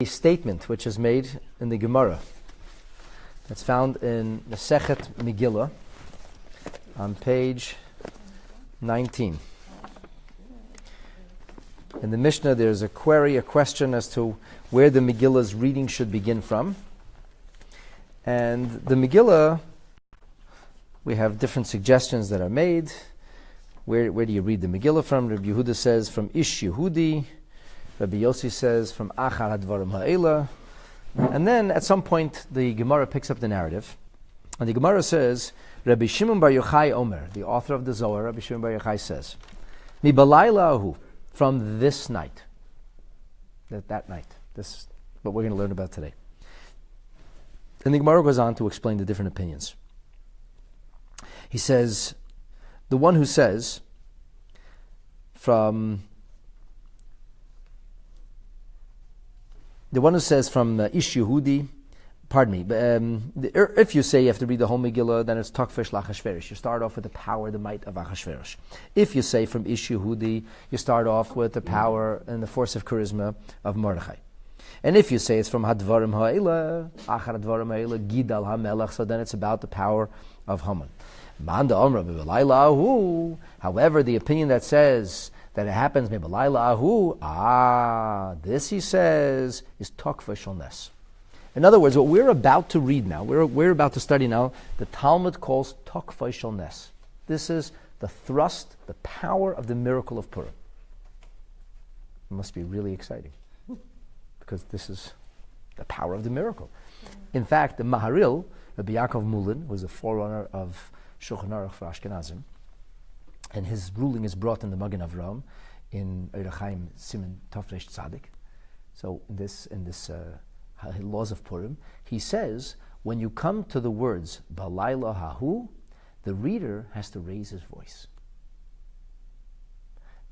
A statement which is made in the Gemara. It's found in the Sechet Megillah on page 19. In the Mishnah, there's a question as to where the Megillah's reading should begin from. And the Megillah, we have different suggestions that are made. Where do you read the Megillah from? Rabbi Yehuda says from Ish Yehudi. Rabbi Yossi says from Achar Hadvarim Ha'ela. And then at some point the Gemara picks up the narrative. And the Gemara says, Rabbi Shimon Bar Yochai Omer, the author of the Zohar, Rabbi Shimon Bar Yochai says, Mi balayla ahu, from this night. That night. This is what we're going to learn about today. And the Gemara goes on to explain the different opinions. He says, the one who says from Ish Yehudi, if you say you have to read the whole Megillah, then it's Takfish Lachashverish. You start off with the power, the might of Achashverosh. If you say from Ish Yehudi, you start off with the power and the force of charisma of Mordechai. And if you say it's from Hadvarim Ha'ela, Achar Hadvarim Ha'ela, Gidal HaMelech, so then it's about the power of Haman. However, the opinion that says that it happens this he says is Takfa Shulnes. In other words, what we're about to read now, we're about to study now, the Talmud calls Takfa Shulnes. This is the thrust, the power of the miracle of Purim. It must be really exciting, because this is the power of the miracle. In fact, the Maharil, Rabbi Yaakov Mulin, was a forerunner of Shulchan Aruch for Ashkenazim, and his ruling is brought in the Magen Avraham in Eirachaim Siman Tafresh Tzadik. So in this laws of Purim, he says when you come to the words Balayla Hahu, the reader has to raise his voice.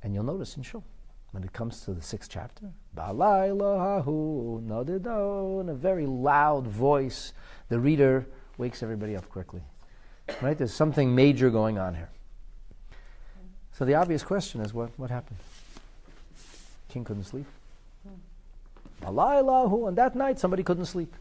And you'll notice in Shul, when it comes to the 6th chapter, Balayla Hahu, Nadido, in a very loud voice, the reader wakes everybody up quickly. Right? There's something major going on here. So the obvious question is, what happened? King couldn't sleep. On that night, somebody couldn't sleep.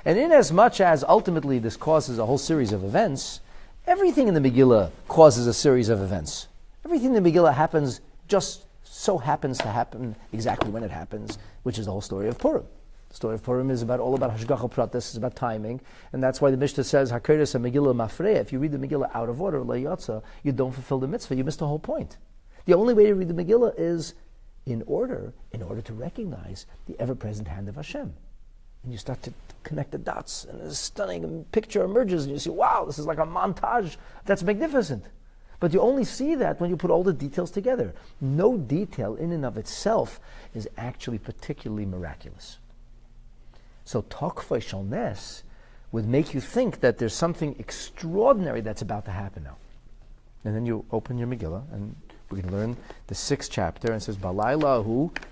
And inasmuch as ultimately this causes a whole series of events, everything in the Megillah causes a series of events. Everything in the Megillah happens just so happens to happen exactly when it happens, which is the whole story of Purim. The story of Purim is all about Hashgacha Pratis, it's about timing, and that's why the Mishnah says, Hakeres a Megillah Mafreya. If you read the Megillah out of order, Layatza, you don't fulfill the mitzvah, you miss the whole point. The only way to read the Megillah is in order to recognize the ever-present hand of Hashem. And you start to connect the dots, and a stunning picture emerges, and you see, wow, this is like a montage that's magnificent. But you only see that when you put all the details together. No detail in and of itself is actually particularly miraculous. So Takfa Shulnes would make you think that there's something extraordinary that's about to happen now. And then you open your Megillah, and we can learn the 6th chapter, and it says, Balayla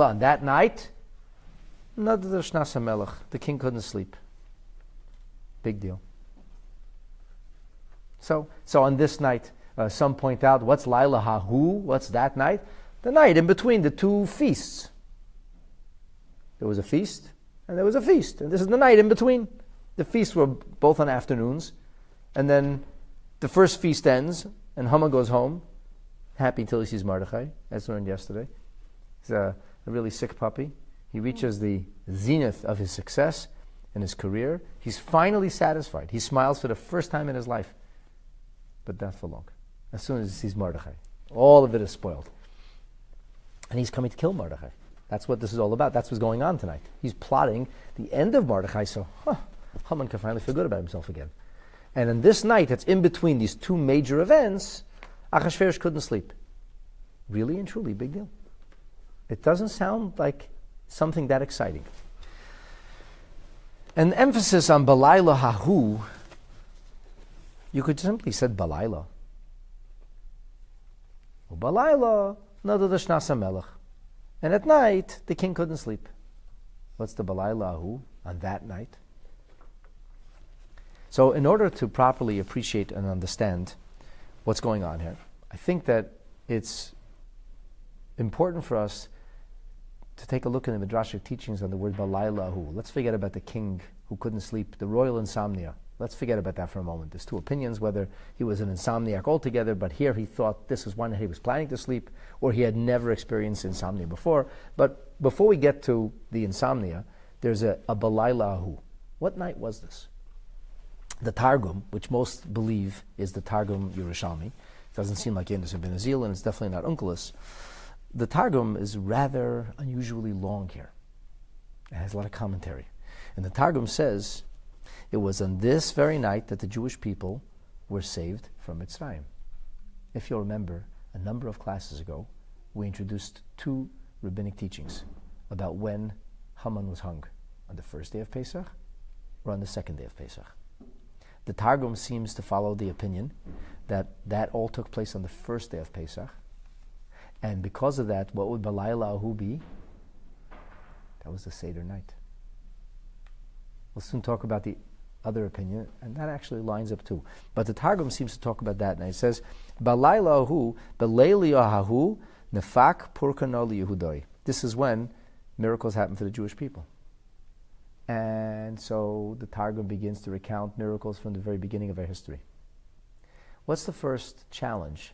on that night, the king couldn't sleep. Big deal. So on this night, some point out, what's Laila Hahu? What's that night? The night in between the two feasts. There was a feast, and there was a feast. And this is the night in between. The feasts were both on afternoons. And then the first feast ends, and Haman goes home, happy until he sees Mordechai, as learned yesterday. He's a really sick puppy. He reaches the zenith of his success in his career. He's finally satisfied. He smiles for the first time in his life. But not for long. As soon as he sees Mordechai, all of it is spoiled. And he's coming to kill Mordechai. That's what this is all about. That's what's going on tonight. He's plotting the end of Mordechai, so Haman can finally feel good about himself again. And in this night, that's in between these two major events, Achashverosh couldn't sleep. Really and truly, big deal. It doesn't sound like something that exciting. An emphasis on Balayla Hahu, you could simply said Balayla. Balayla, Nadad Shnas HaMelech. And at night, the king couldn't sleep. What's the Balayla Ahu on that night? So in order to properly appreciate and understand what's going on here, I think that it's important for us to take a look in the Midrashic teachings on the word balaylahu. Let's forget about the king who couldn't sleep, the royal insomnia. Let's forget about that for a moment. There's two opinions, whether he was an insomniac altogether, but here he thought this was one that he was planning to sleep, or he had never experienced insomnia before. But before we get to the insomnia, there's a balaylahu. What night was this? The Targum, which most believe is the Targum Yerushalmi, doesn't seem like Yendus and Ben Azil, and it's definitely not Unkelos. The Targum is rather unusually long here. It has a lot of commentary. And the Targum says, it was on this very night that the Jewish people were saved from Mitzrayim. If you'll remember, a number of classes ago, we introduced two rabbinic teachings about when Haman was hung, on the first day of Pesach or on the second day of Pesach. The Targum seems to follow the opinion that that all took place on the first day of Pesach, and because of that, what would Balaylahu be? That was the Seder night. We'll soon talk about the other opinion, and that actually lines up too. But the Targum seems to talk about that, and it says, Balaylahu, Balayliyahu, Nefak Purkano Liyehudoi. This is when miracles happen for the Jewish people. And so the Targum begins to recount miracles from the very beginning of our history. What's the first challenge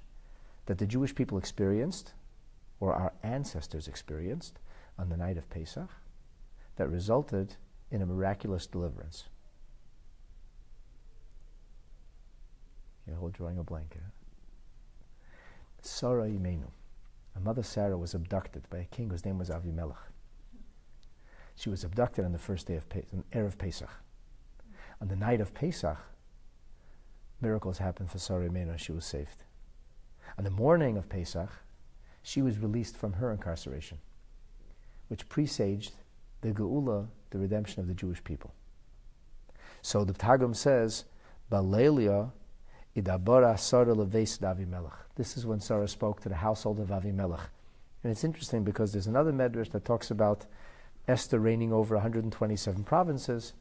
that the Jewish people experienced, or our ancestors experienced, on the night of Pesach, that resulted in a miraculous deliverance? You're all drawing a blank here. Sarah Imenu. Our mother Sarah was abducted by a king whose name was Avimelech. She was abducted on the first day of Erev Pesach. On the night of Pesach, miracles happened for Sarah Imenu. She was saved. On the morning of Pesach, she was released from her incarceration, which presaged the Geula, the redemption of the Jewish people. So the Targum says, Balelia idabara Sarah leves Avimelech. This is when Sarah spoke to the household of Avimelech. And it's interesting because there's another medrash that talks about Esther reigning over 127 provinces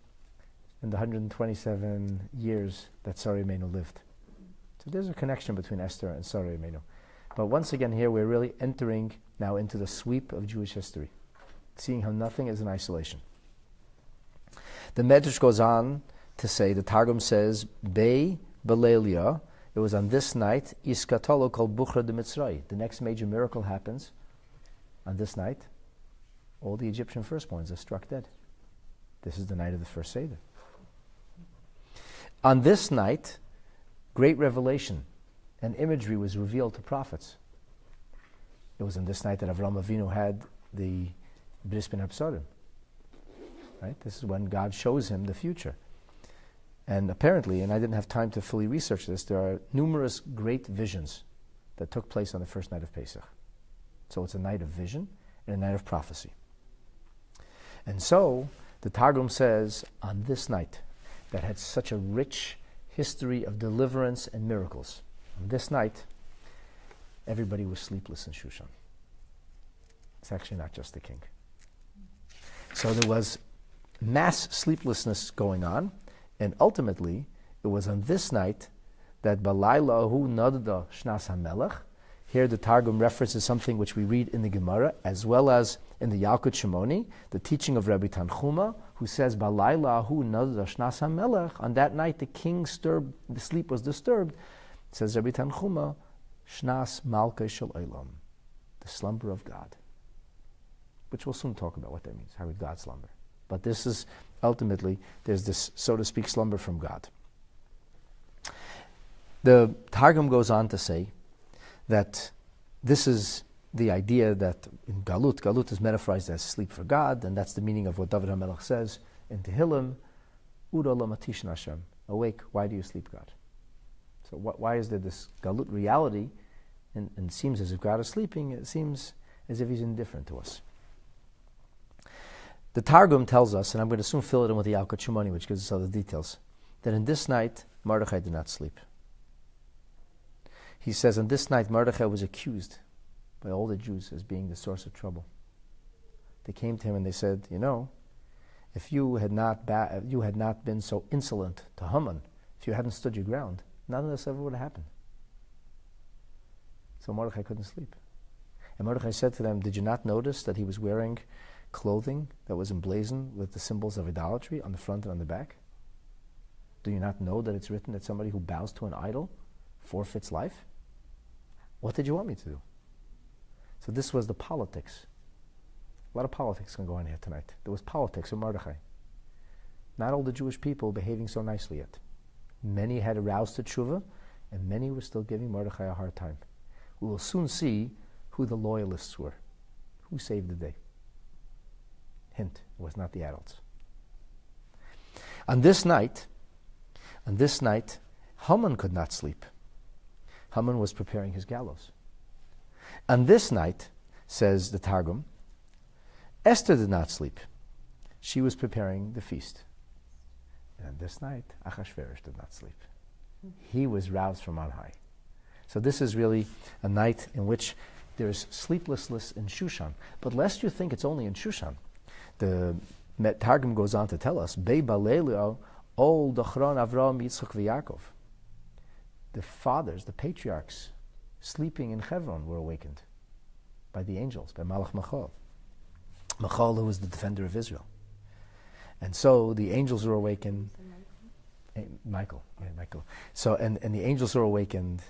in the 127 years that Sarah Imenu lived. So there's a connection between Esther and Sarah Imenu. But once again here we're really entering now into the sweep of Jewish history, seeing how nothing is in isolation. The Medrash goes on to say, the Targum says, Bei Balelia, it was on this night, Iskatolo kol Buchra de Mitzray. The next major miracle happens on this night. All the Egyptian firstborns are struck dead. This is the night of the first Seder. On this night, great revelation and imagery was revealed to prophets. It was on this night that Avraham Avinu had the Bris Ben Absarim. Right? This is when God shows him the future. And apparently, and I didn't have time to fully research this, there are numerous great visions that took place on the first night of Pesach. So it's a night of vision and a night of prophecy. And so, the Targum says, on this night, that had such a rich history of deliverance and miracles, on this night, everybody was sleepless in Shushan. It's actually not just the king. So there was mass sleeplessness going on, and ultimately, it was on this night that Balaylahu Nadda Shnas HaMelech. Here the Targum references something which we read in the Gemara, as well as in the Yalkut Shimoni, the teaching of Rabbi Tanchuma, who says, Balaylahu Nadda Shnas HaMelech. On that night, the king the sleep was disturbed. Says Rabbi Tanchuma, Shnas Malka Shel Olam, the slumber of God. Which we'll soon talk about what that means, how would God slumber. But this is, ultimately, there's this, so to speak, slumber from God. The Targum goes on to say that this is the idea that in Galut is metaphorized as sleep for God, and that's the meaning of what David HaMelech says in Tehillim, Uda Lamatish Hashem, awake, why do you sleep, God? So why is there this Galut reality, and it seems as if God is sleeping, it seems as if he's indifferent to us. The Targum tells us, and I'm going to soon fill it in with the Yalkut Shimoni, which gives us all the details, that in this night, Mordechai did not sleep. He says, on this night, Mordechai was accused by all the Jews as being the source of trouble. They came to him and they said, if you had not been so insolent to Haman, if you hadn't stood your ground, none of this ever would have happened. So Mordechai couldn't sleep. And Mordechai said to them, did you not notice that he was wearing clothing that was emblazoned with the symbols of idolatry on the front and on the back? Do you not know that it's written that somebody who bows to an idol forfeits life? What did you want me to do? So this was the politics. A lot of politics can go on here tonight. There was politics in Mordechai. Not all the Jewish people behaving so nicely yet. Many had aroused to tshuva, and many were still giving Mordechai a hard time. We will soon see who the loyalists were, who saved the day. Hint, it was not the adults. On this night, Haman could not sleep. Haman was preparing his gallows. On this night, says the Targum, Esther did not sleep. She was preparing the feast. And on this night, Achashverosh did not sleep. He was roused from on high. So this is really a night in which there's sleeplessness in Shushan. But lest you think it's only in Shushan, the Targum goes on to tell us, Bei Balelio, Ol Dochron Avram Yitzchak v'Yakov. The fathers, the patriarchs, sleeping in Hebron were awakened by the angels, by Malach Michal. Michal, who was the defender of Israel. And so the angels were awakened. Michael. So, and the angels were awakened,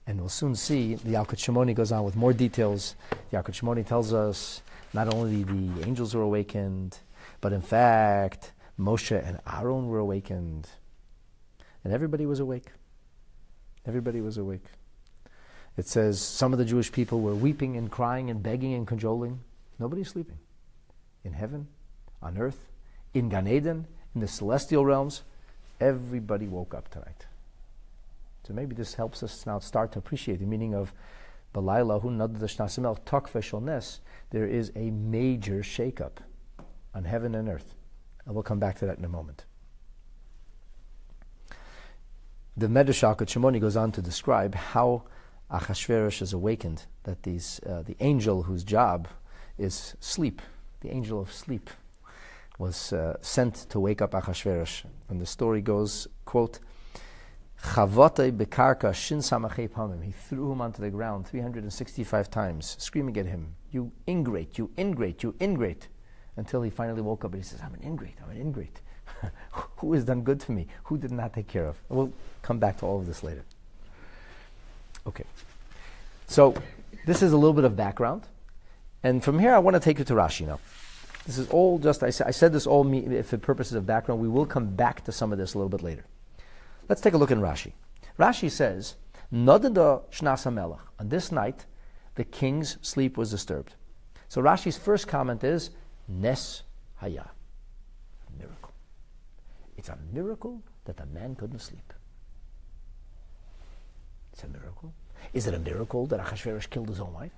and we'll soon see, the Yalkut Shimoni goes on with more details. The Yalkut Shimoni tells us not only the angels were awakened, but in fact, Moshe and Aaron were awakened. And everybody was awake. Everybody was awake. It says some of the Jewish people were weeping and crying and begging and cajoling. Nobody's sleeping. In heaven, on earth, in Gan Eden, in the celestial realms, everybody woke up tonight. So maybe this helps us now start to appreciate the meaning of Balayla hu nadad shnasimel takfe shel nes. There is a major shakeup on heaven and earth. And we'll come back to that in a moment. The Medrash Yalkut Shimoni goes on to describe how Achashverosh is awakened, that the angel whose job is sleep, the angel of sleep, was sent to wake up Achashverosh. And the story goes, quote, Chavotei bekarka shin samachei pamim. He threw him onto the ground 365 times, screaming at him, you ingrate, you ingrate, you ingrate, until he finally woke up and he says, I'm an ingrate. Who has done good to me? Who did not take care of? We'll come back to all of this later. Okay. So this is a little bit of background. And from here I want to take you to Rashi now. This is all just, I said this all for purposes of background. We will come back to some of this a little bit later. Let's take a look in Rashi. Rashi says, Nodada Shnas HaMelech. On this night, the king's sleep was disturbed. So Rashi's first comment is, Nes Haya. A miracle. It's a miracle that the man couldn't sleep. It's a miracle. Is it a miracle that Achashverosh killed his own wife?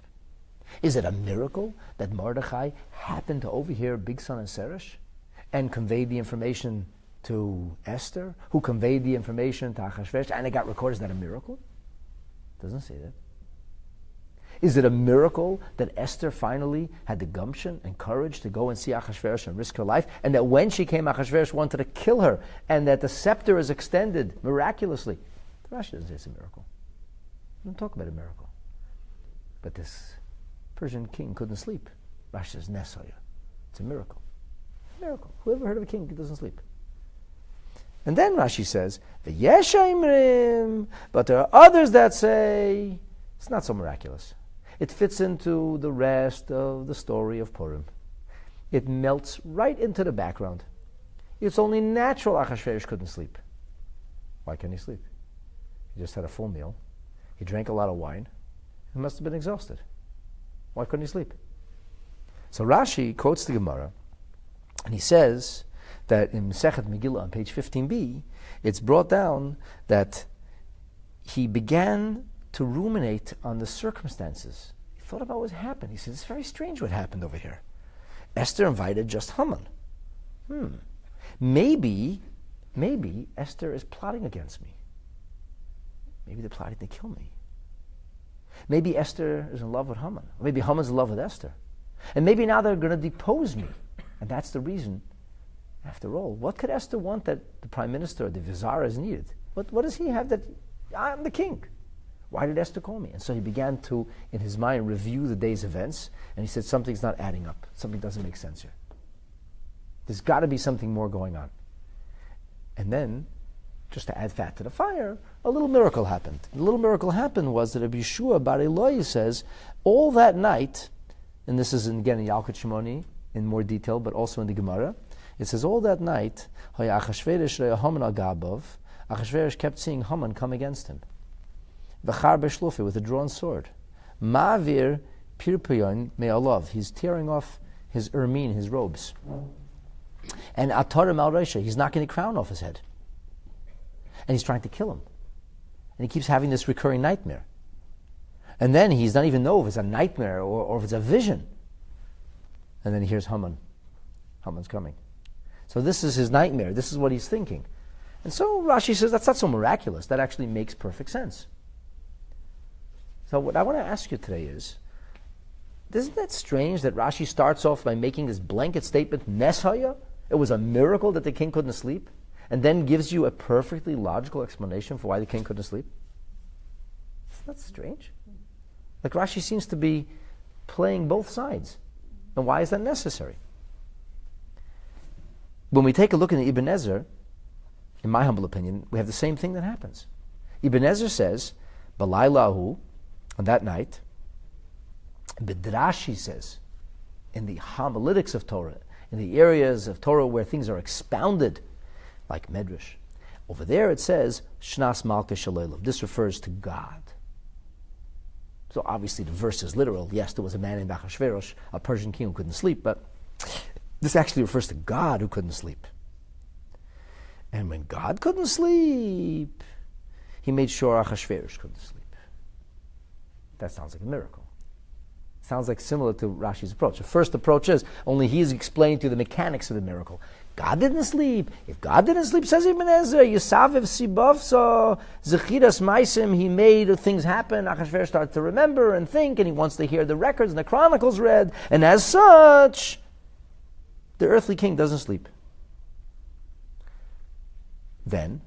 Is it a miracle that Mordechai happened to overhear Big Son and Seresh and conveyed the information to Esther, who conveyed the information to Achashverosh, and it got recorded? Is that a miracle? It doesn't say that. Is it a miracle that Esther finally had the gumption and courage to go and see Achashverosh and risk her life, and that when she came, Achashverosh wanted to kill her, and that the scepter is extended miraculously? The Rashi doesn't say it's a miracle. We don't talk about a miracle. But this Persian king couldn't sleep. Rashi says, Nesaya. It's a miracle. A miracle. Whoever heard of a king who doesn't sleep? And then Rashi says, V'yesh imrim, but there are others that say it's not so miraculous. It fits into the rest of the story of Purim. It melts right into the background. It's only natural Achashverosh couldn't sleep. Why can't he sleep? He just had a full meal. He drank a lot of wine. He must have been exhausted. Why couldn't he sleep? So Rashi quotes the Gemara, and he says that in Masechet Megillah on page 15b, it's brought down that he began to ruminate on the circumstances. He thought about what happened. He said, it's very strange what happened over here. Esther invited just Haman. Maybe Esther is plotting against me. Maybe they're plotting to kill me. Maybe Esther is in love with Haman. Or maybe Haman's in love with Esther. And maybe now they're going to depose me. And that's the reason. After all, what could Esther want that the prime minister or the vizier is needed? What does he have that I'm the king? Why did Esther call me? And so he began to, in his mind, review the day's events, and he said, something's not adding up. Something doesn't make sense here. There's got to be something more going on. And then, just to add fat to the fire, a little miracle happened. The little miracle happened was that Rabbi Yeshua Bar Eloi says, all that night, and this is again in Yalkut Shimoni in more detail, but also in the Gemara, it says, all that night, Achashverosh kept seeing Haman come against him. V'char b'shlufi, with a drawn sword. Ma'avir pirpiyon me'alav, he's tearing off his ermine, his robes. And atarim al reisha, he's knocking the crown off his head. And he's trying to kill him. And he keeps having this recurring nightmare. And then he doesn't even know if it's a nightmare or if it's a vision. And then he hears Haman. Haman's coming. So this is his nightmare. This is what he's thinking. And so Rashi says that's not so miraculous. That actually makes perfect sense. So what I want to ask you today is, isn't that strange that Rashi starts off by making this blanket statement, Nes haya? It was a miracle that the king couldn't sleep, and then gives you a perfectly logical explanation for why the king couldn't sleep? Isn't that strange? Like Rashi seems to be playing both sides. And why is that necessary? When we take a look in the Ibn Ezra, in my humble opinion, we have the same thing that happens. Ibn Ezra says, Balaylahu, on that night, Bidrashi says, in the homiletics of Torah, in the areas of Torah where things are expounded, like Medrash, over there it says, Shnas Malka Shalelav. This refers to God. So obviously the verse is literal. Yes, there was a man named Achashverosh, a Persian king who couldn't sleep, but this actually refers to God who couldn't sleep. And when God couldn't sleep, he made sure Achashverosh couldn't sleep. That sounds like a miracle. Sounds like similar to Rashi's approach. The first approach is only he is explaining to you the mechanics of the miracle. God didn't sleep. If God didn't sleep, says Ibn Ezra, Yisaviv Sibavsa, Zechiras Maisim, he made things happen. Achashverosh started to remember and think, and he wants to hear the records and the chronicles read. And as such, the earthly king doesn't sleep. Then,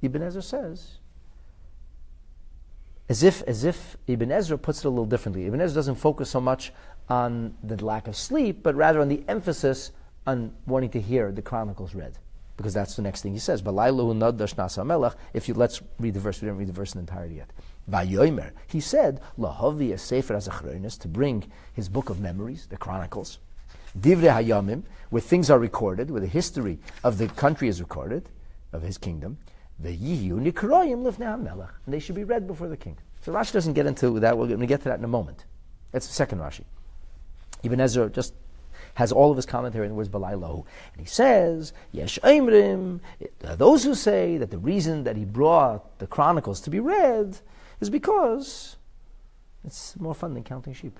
Ibn Ezra says, as if Ibn Ezra puts it a little differently. Ibn Ezra doesn't focus so much on the lack of sleep, but rather on the emphasis on wanting to hear the chronicles read. Because that's the next thing he says. If you let's read the verse, we didn't read the verse in entirety yet. Vayomer, he said, Lahavi a sefer azachronis, to bring his book of memories, the chronicles. Divrei hayamim, where things are recorded, where the history of the country is recorded, of his kingdom. And they should be read before the king. So Rashi doesn't get into that. We're going to get to that in a moment. That's the second Rashi. Ibn Ezra just has all of his commentary in the words Balaylahu. And he says, Yesh Eimrim, those who say that the reason that he brought the chronicles to be read is because it's more fun than counting sheep.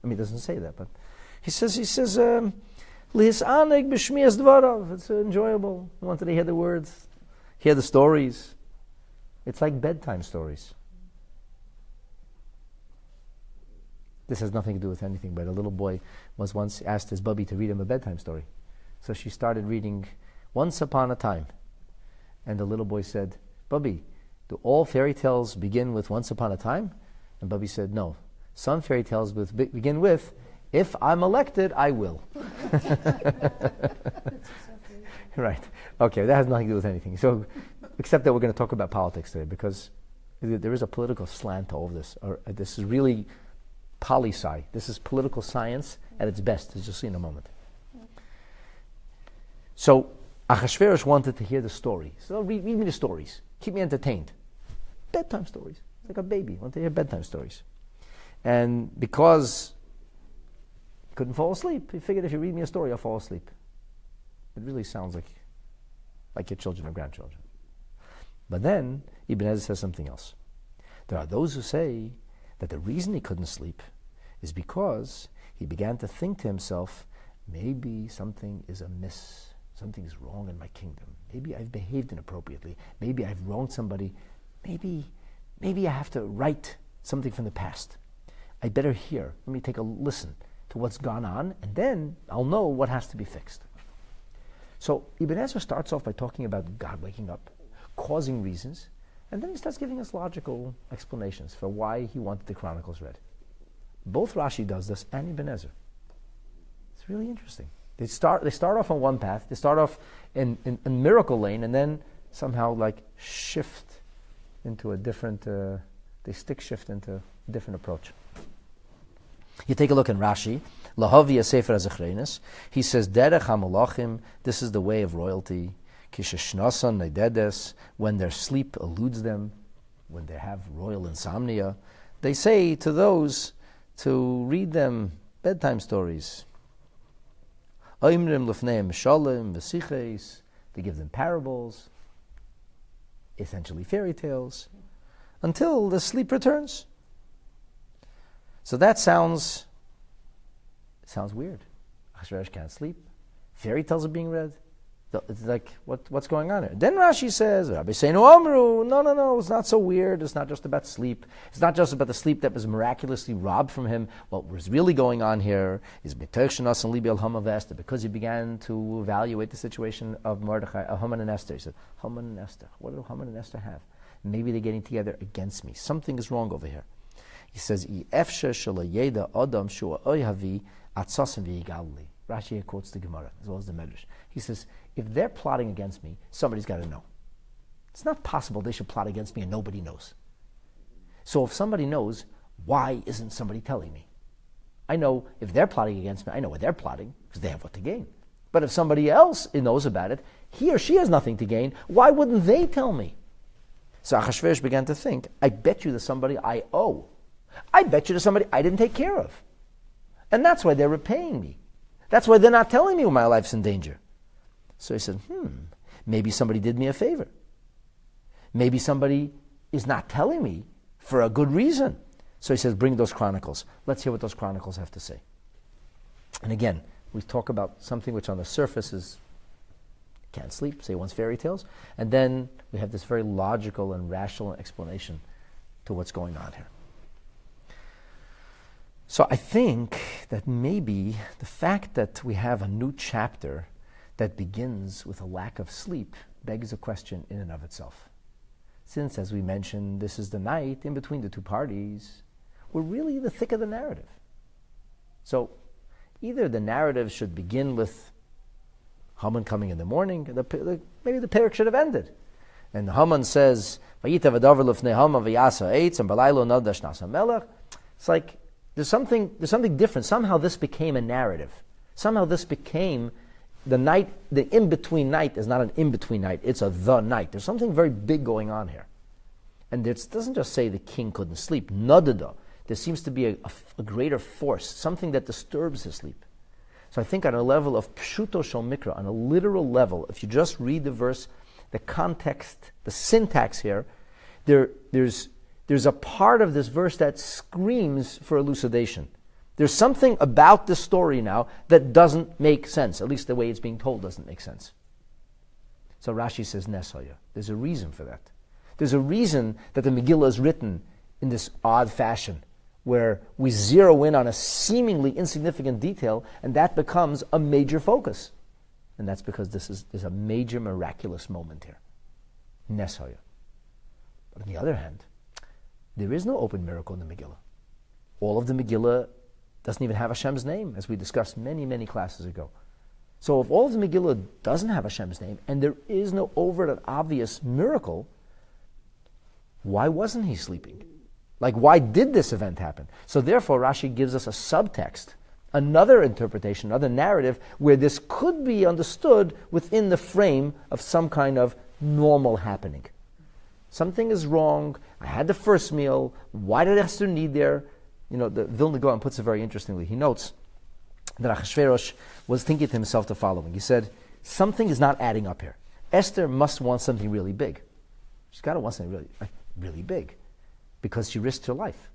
I mean, he doesn't say that, but he says, it's enjoyable. I wanted to hear the words, hear the stories. It's like bedtime stories. This has nothing to do with anything, but a little boy was once asked his bubby to read him a bedtime story. So she started reading Once Upon a Time. And the little boy said, Bubby, do all fairy tales begin with Once Upon a Time? And Bubby said, no. Some fairy tales begin with, if I'm elected, I will. Right. Okay, that has nothing to do with anything. So, except that we're going to talk about politics today, because there is a political slant to all of this. This is really poli-sci. This is political science at its best, as you'll see in a moment. So, Achashverosh wanted to hear the story. So, read me the stories. Keep me entertained. Bedtime stories. It's like a baby. I want to hear bedtime stories. And because he couldn't fall asleep, he figured if you read me a story, I'll fall asleep. It really sounds like your children or grandchildren. But then, Ibn Ezra says something else. There are those who say that the reason he couldn't sleep is because he began to think to himself, maybe something is amiss, something is wrong in my kingdom. Maybe I've behaved inappropriately. Maybe I've wronged somebody. Maybe I have to write something from the past. I better hear. Let me take a listen to what's gone on, and then I'll know what has to be fixed. So Ibn Ezra starts off by talking about God waking up, causing reasons, And then he starts giving us logical explanations for why he wanted the Chronicles read. Both Rashi does this and Ibn Ezra. It's really interesting. They start off on one path. They start off in miracle lane, and then somehow like shift into a different. They stick shift into a different approach. You take a look in Rashi. Lahavi Sefer Azachrenis. He says, "Derech HaMolachim." This is the way of royalty. Kisheshnasan Neidedes. When their sleep eludes them, when they have royal insomnia, they say to those to read them bedtime stories. Oimrim Lefneim Shalom V'Siches. They give them parables, essentially fairy tales, until the sleep returns. So that sounds weird. Achashverosh can't sleep. Fairy tales are being read. It's like, what's going on here? Then Rashi says, Rabbi Seinu Amru, no, it's not so weird. It's not just about sleep. It's not just about the sleep that was miraculously robbed from him. What was really going on here is because he began to evaluate the situation of Haman and Esther. He said, Haman and Esther, what do Haman and Esther have? Maybe they're getting together against me. Something is wrong over here. He says, Rashi quotes the Gemara as well as the Medrash. He says, if they're plotting against me, somebody's got to know. It's not possible they should plot against me and nobody knows. So if somebody knows, why isn't somebody telling me? I know if they're plotting against me, I know what they're plotting because they have what to gain. But if somebody else knows about it, he or she has nothing to gain, why wouldn't they tell me? So Achashverosh began to think, I bet you there's somebody I owe. I bet you there's somebody I didn't take care of. And that's why they're repaying me. That's why they're not telling me when my life's in danger. So he said, maybe somebody did me a favor. Maybe somebody is not telling me for a good reason. So he says, bring those chronicles. Let's hear what those chronicles have to say. And again, we talk about something which on the surface is, can't sleep, say one's fairy tales. And then we have this very logical and rational explanation to what's going on here. So I think that maybe the fact that we have a new chapter that begins with a lack of sleep begs a question in and of itself. Since, as we mentioned, this is the night in between the two parties, we're really in the thick of the narrative. So either the narrative should begin with Haman coming in the morning, maybe the parak should have ended. And Haman says, it's like, there's something different. Somehow this became a narrative. Somehow this became the night. The in-between night is not an in-between night. It's the night. There's something very big going on here. And it doesn't just say the king couldn't sleep. Nadada. There seems to be a greater force, something that disturbs his sleep. So I think on a level of pshuto shel mikra, on a literal level, if you just read the verse, the context, the syntax here, there's a part of this verse that screams for elucidation. There's something about this story now that doesn't make sense. At least the way it's being told doesn't make sense. So Rashi says, Nesaya. There's a reason for that. There's a reason that the Megillah is written in this odd fashion, where we zero in on a seemingly insignificant detail, and that becomes a major focus. And that's because there's a major miraculous moment here. Nesaya. But on the other hand, there is no open miracle in the Megillah. All of the Megillah doesn't even have Hashem's name, as we discussed many, many classes ago. So if all of the Megillah doesn't have Hashem's name, and there is no overt and obvious miracle, why wasn't he sleeping? Like, why did this event happen? So therefore, Rashi gives us a subtext, another interpretation, another narrative, where this could be understood within the frame of some kind of normal happening. Something is wrong. I had the first meal. Why did Esther need there? The Vilna Gaon puts it very interestingly. He notes that Achashverosh was thinking to himself the following. He said, something is not adding up here. Esther must want something really big. She's got to want something really big, because she risked her life.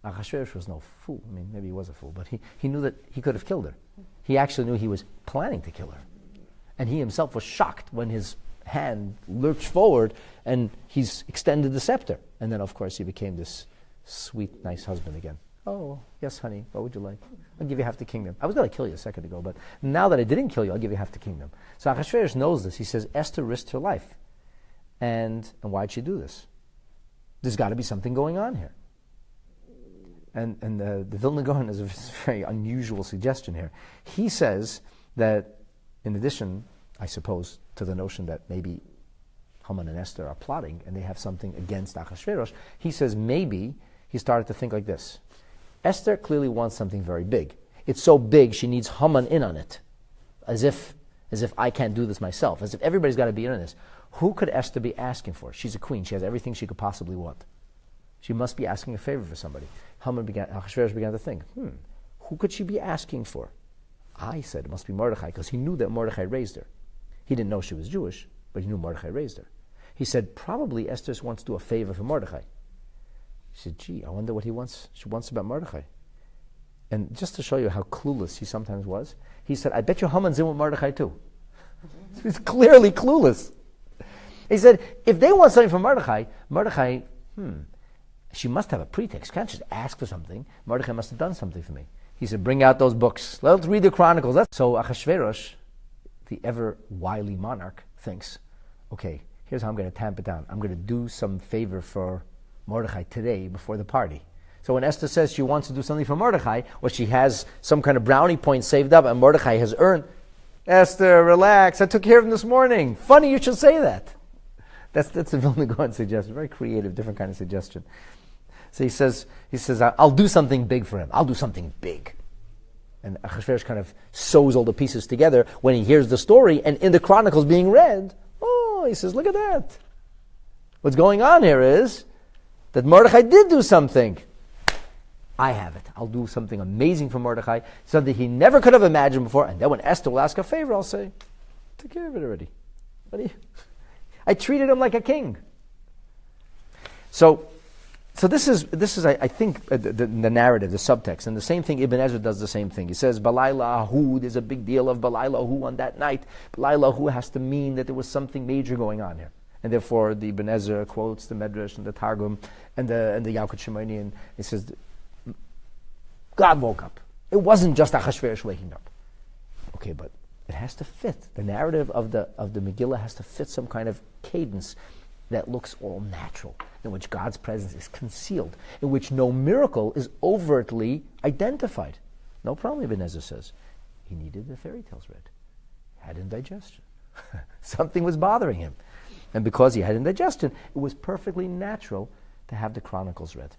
Achashverosh was no fool. I mean, maybe he was a fool, but he knew that he could have killed her. He actually knew he was planning to kill her. And he himself was shocked when his hand lurched forward and he's extended the scepter. And then, of course, he became this sweet, nice husband again. Oh, yes, honey, what would you like? I'll give you half the kingdom. I was going to kill you a second ago, but now that I didn't kill you, I'll give you half the kingdom. So Achashverosh knows this. He says, Esther risked her life. And why'd she do this? There's got to be something going on here. And the Vilna Gaon is a very unusual suggestion here. He says that, in addition, I suppose, to the notion that maybe Haman and Esther are plotting and they have something against Achashverosh, he says maybe he started to think like this. Esther clearly wants something very big. It's so big she needs Haman in on it, as if I can't do this myself, as if everybody's got to be in on this. Who could Esther be asking for? She's a queen. She has everything she could possibly want. She must be asking a favor for somebody. Achashverosh began to think, who could she be asking for? I said it must be Mordechai, because he knew that Mordechai raised her. He didn't know she was Jewish, but he knew Mordechai raised her. He said, probably Esther wants to do a favor for Mordechai. She said, gee, I wonder what she wants about Mordechai. And just to show you how clueless he sometimes was, he said, I bet you Haman's in with Mordechai too. He's clearly clueless. He said, if they want something from Mordechai, she must have a pretext. Can't just ask for something. Mordechai must have done something for me. He said, bring out those books. Let's read the chronicles. So Achashverosh, the ever wily monarch, thinks, okay, here's how I'm going to tamp it down. I'm going to do some favor for Mordechai today before the party. So when Esther says she wants to do something for Mordechai, or she has some kind of brownie point saved up and Mordechai has earned, Esther, relax, I took care of him this morning. Funny you should say that. That's a Vilna Gaon suggestion, very creative, different kind of suggestion. So he says, I'll do something big for him. I'll do something big. And Achashverosh kind of sews all the pieces together when he hears the story, and in the chronicles being read, he says, look at that. What's going on here is that Mordechai did do something. I have it. I'll do something amazing for Mordechai, something he never could have imagined before. And then when Esther will ask a favor, I'll say, take care of it already. I treated him like a king. So this is I think, the narrative, the subtext. And the same thing, Ibn Ezra does the same thing. He says, Balayla Ahu, there's a big deal of Balayla Ahu on that night. Balayla Ahu has to mean that there was something major going on here. And therefore, the Ibn Ezra quotes the Medrash and the Targum and the Yalkut Shimoni, and he says, God woke up. It wasn't just Achashverosh waking up. Okay, but it has to fit. The narrative of the Megillah has to fit some kind of cadence that looks all natural, in which God's presence is concealed, in which no miracle is overtly identified. No problem, Ibn Ezra says. He needed the fairy tales read. He had indigestion. Something was bothering him. And because he had indigestion, it was perfectly natural to have the chronicles read.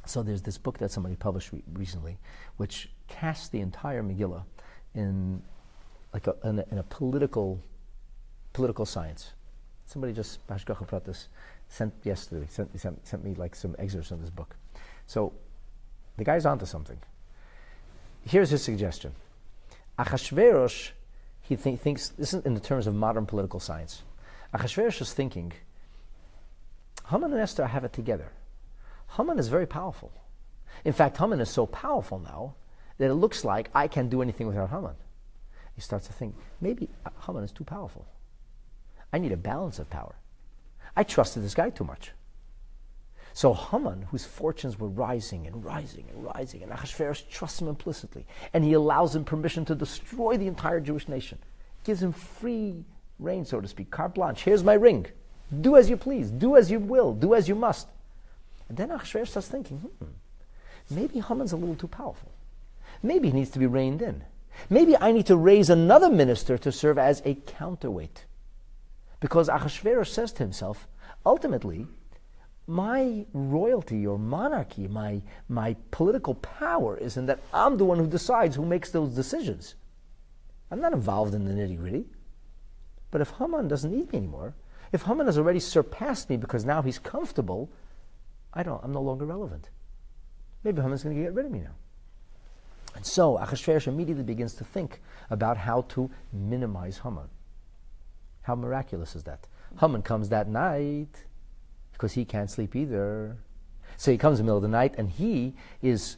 So there's this book that somebody published recently, which casts the entire Megillah in a political science. Somebody just, Bashgacha Pratis, sent me like some excerpts of this book. So the guy's onto something. Here's his suggestion. Achashverosh, he thinks, this is in the terms of modern political science. Achashverosh is thinking, Haman and Esther have it together. Haman is very powerful. In fact, Haman is so powerful now that it looks like I can't do anything without Haman. He starts to think, maybe Haman is too powerful. I need a balance of power. I trusted this guy too much. So Haman, whose fortunes were rising and rising and rising, and Achashverosh trusts him implicitly, and he allows him permission to destroy the entire Jewish nation. Gives him free reign, so to speak, carte blanche. Here's my ring. Do as you please. Do as you will. Do as you must. And then Achashverosh starts thinking, maybe Haman's a little too powerful. Maybe he needs to be reined in. Maybe I need to raise another minister to serve as a counterweight. Because Achashverosh says to himself, ultimately, my royalty or monarchy, my political power is in that I'm the one who decides who makes those decisions. I'm not involved in the nitty-gritty. But if Haman doesn't need me anymore, if Haman has already surpassed me because now he's comfortable, I'm no longer relevant. Maybe Haman's going to get rid of me now. And so Achashverosh immediately begins to think about how to minimize Haman. How miraculous is that? Haman comes that night because he can't sleep either. So he comes in the middle of the night and he is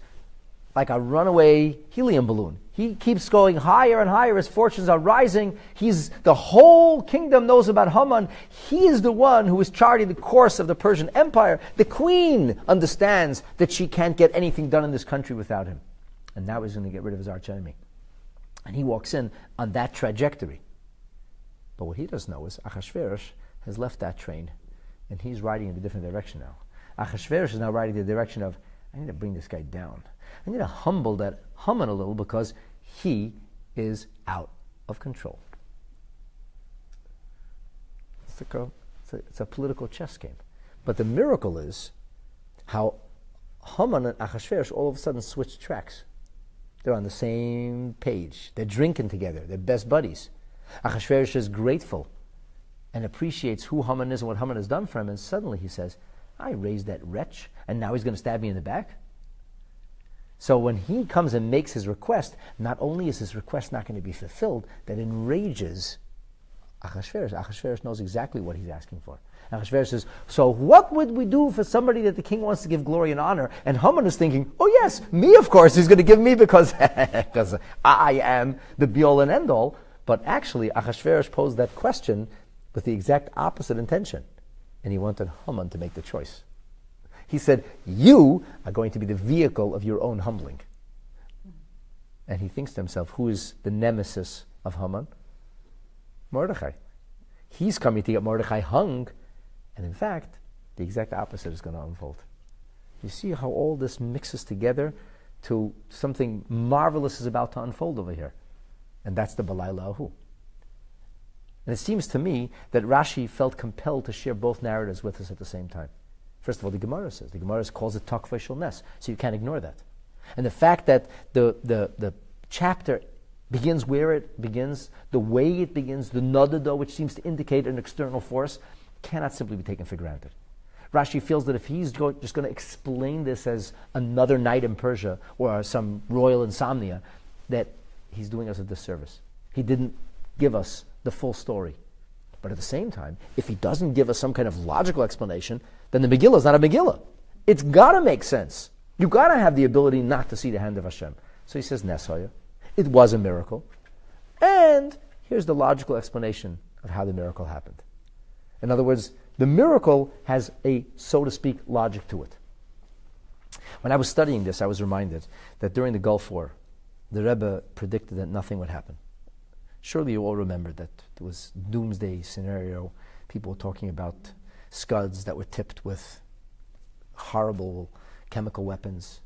like a runaway helium balloon. He keeps going higher and higher. His fortunes are rising. The whole kingdom knows about Haman. He is the one who is charting the course of the Persian Empire. The queen understands that she can't get anything done in this country without him. And now he's going to get rid of his archenemy. And he walks in on that trajectory. But what he doesn't know is Achashverosh has left that train And he's riding in a different direction now. Achashverosh is now riding in the direction of, I need to bring this guy down. I need to humble that Haman a little because he is out of control. It's a political chess game. But the miracle is how Haman and Achashverosh all of a sudden switch tracks. They're on the same page. They're drinking together. They're best buddies. Achashverosh is grateful and appreciates who Haman is and what Haman has done for him. And suddenly he says, I raised that wretch, and now he's going to stab me in the back? So when he comes and makes his request, not only is his request not going to be fulfilled, that enrages Achashverosh. Achashverosh knows exactly what he's asking for. Achashverosh says, so what would we do for somebody that the king wants to give glory and honor? And Haman is thinking, oh yes, me of course, he's going to give me because I am the be-all and end-all. But actually, Achashverosh posed that question with the exact opposite intention. And he wanted Haman to make the choice. He said, you are going to be the vehicle of your own humbling. And he thinks to himself, who is the nemesis of Haman? Mordechai. He's coming to get Mordechai hung. And in fact, the exact opposite is going to unfold. You see how all this mixes together to something marvelous is about to unfold over here. And that's the Balayla Ahu. And it seems to me that Rashi felt compelled to share both narratives with us at the same time. First of all, the Gemara says. The Gemara calls it Takva Shel Nes, so you can't ignore that. And the fact that the chapter begins where it begins, the way it begins, the Nadado, which seems to indicate an external force, cannot simply be taken for granted. Rashi feels that if he's just going to explain this as another night in Persia or some royal insomnia, that he's doing us a disservice. He didn't give us the full story. But at the same time, if he doesn't give us some kind of logical explanation, then the Megillah is not a Megillah. It's got to make sense. You've got to have the ability not to see the hand of Hashem. So he says, Nesoya. It was a miracle. And here's the logical explanation of how the miracle happened. In other words, the miracle has a, so to speak, logic to it. When I was studying this, I was reminded that during the Gulf War, the Rebbe predicted that nothing would happen. Surely you all remember that there was doomsday scenario. People were talking about scuds that were tipped with horrible chemical weapons.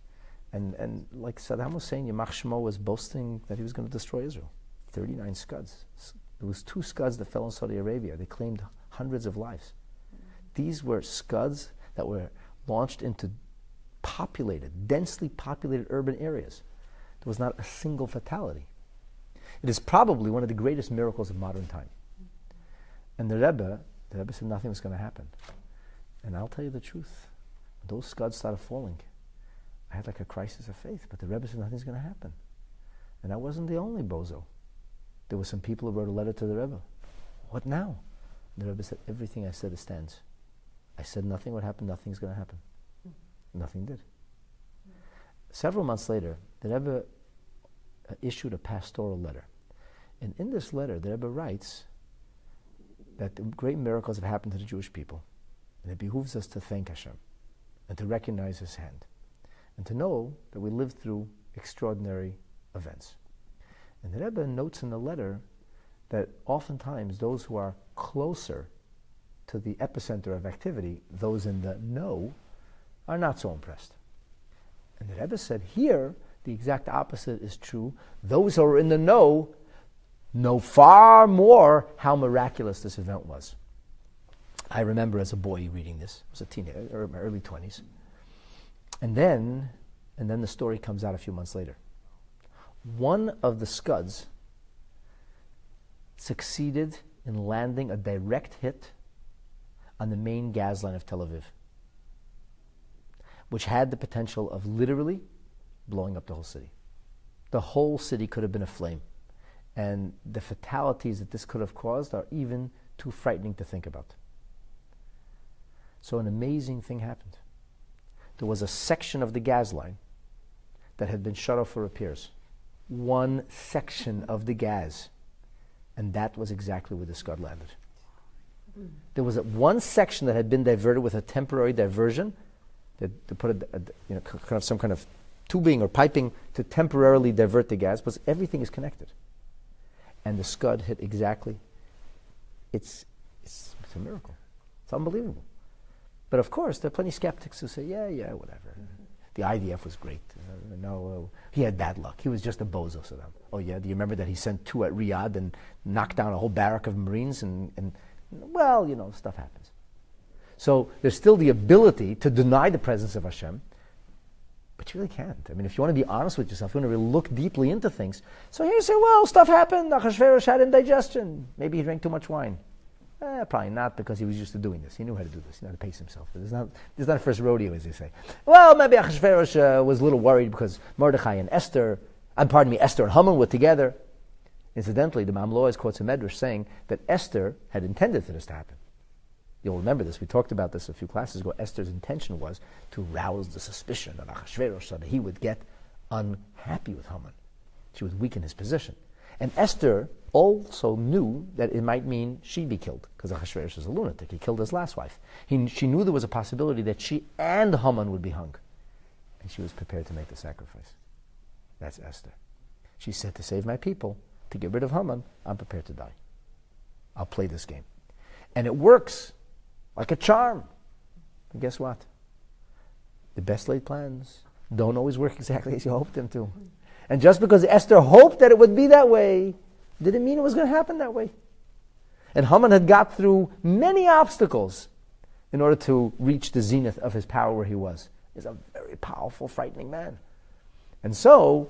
And like Saddam Hussein, Yamach Shemo was boasting that he was going to destroy Israel. 39 scuds. There was 2 scuds that fell in Saudi Arabia. They claimed hundreds of lives. These were scuds that were launched into populated, densely populated urban areas. There was not a single fatality. It is probably one of the greatest miracles of modern time. And the Rebbe said nothing was going to happen. And I'll tell you the truth. When those scuds started falling, I had like a crisis of faith. But the Rebbe said nothing's going to happen. And I wasn't the only bozo. There were some people who wrote a letter to the Rebbe. What now? And the Rebbe said, everything I said stands. I said nothing would happen, nothing's going to happen. Nothing did. Several months later, the Rebbe issued a pastoral letter. And in this letter, the Rebbe writes that the great miracles have happened to the Jewish people. And it behooves us to thank Hashem and to recognize His hand and to know that we lived through extraordinary events. And the Rebbe notes in the letter that oftentimes those who are closer to the epicenter of activity, those in the know, are not so impressed. And the Rebbe said here, the exact opposite is true. Those who are in the know far more how miraculous this event was. I remember as a boy reading this. I was a teenager, or in my early 20s. And then the story comes out a few months later. One of the scuds succeeded in landing a direct hit on the main gas line of Tel Aviv, which had the potential of literally blowing up the whole city. The whole city could have been aflame. And the fatalities that this could have caused are even too frightening to think about. So an amazing thing happened. There was a section of the gas line that had been shut off for repairs. One section of the gas. And that was exactly where the scud landed. There was one section that had been diverted with a temporary diversion, to put some kind of tubing or piping to temporarily divert the gas, because everything is connected. And the scud hit exactly. It's a miracle. It's unbelievable. But of course, there are plenty of skeptics who say, yeah, whatever. The IDF was great. He had bad luck. He was just a bozo, Saddam. Oh yeah, do you remember that he sent 2 at Riyadh and knocked down a whole barrack of Marines? And well, stuff happens. So there's still the ability to deny the presence of Hashem, but you really can't. I mean, if you want to be honest with yourself, you want to really look deeply into things. So here you say, well, stuff happened. Achashverosh had indigestion. Maybe he drank too much wine. Probably not, because he was used to doing this. He knew how to do this. He knew how to pace himself. This is not a first rodeo, as they say. Well, maybe Achashverosh was a little worried because Mordechai and Esther and Haman were together. Incidentally, the Mamloas quotes a medrash saying that Esther had intended for this to happen. You'll remember this. We talked about this a few classes ago. Esther's intention was to rouse the suspicion of Achashverosh so that he would get unhappy with Haman. She would weaken his position. And Esther also knew that it might mean she'd be killed, because Achashverosh is a lunatic. He killed his last wife. She knew there was a possibility that she and Haman would be hung. And she was prepared to make the sacrifice. That's Esther. She said, to save my people, to get rid of Haman, I'm prepared to die. I'll play this game. And it works like a charm. And guess what? The best laid plans don't always work exactly as you hoped them to. And just because Esther hoped that it would be that way, didn't mean it was going to happen that way. And Haman had got through many obstacles in order to reach the zenith of his power where he was. He's a very powerful, frightening man. And so,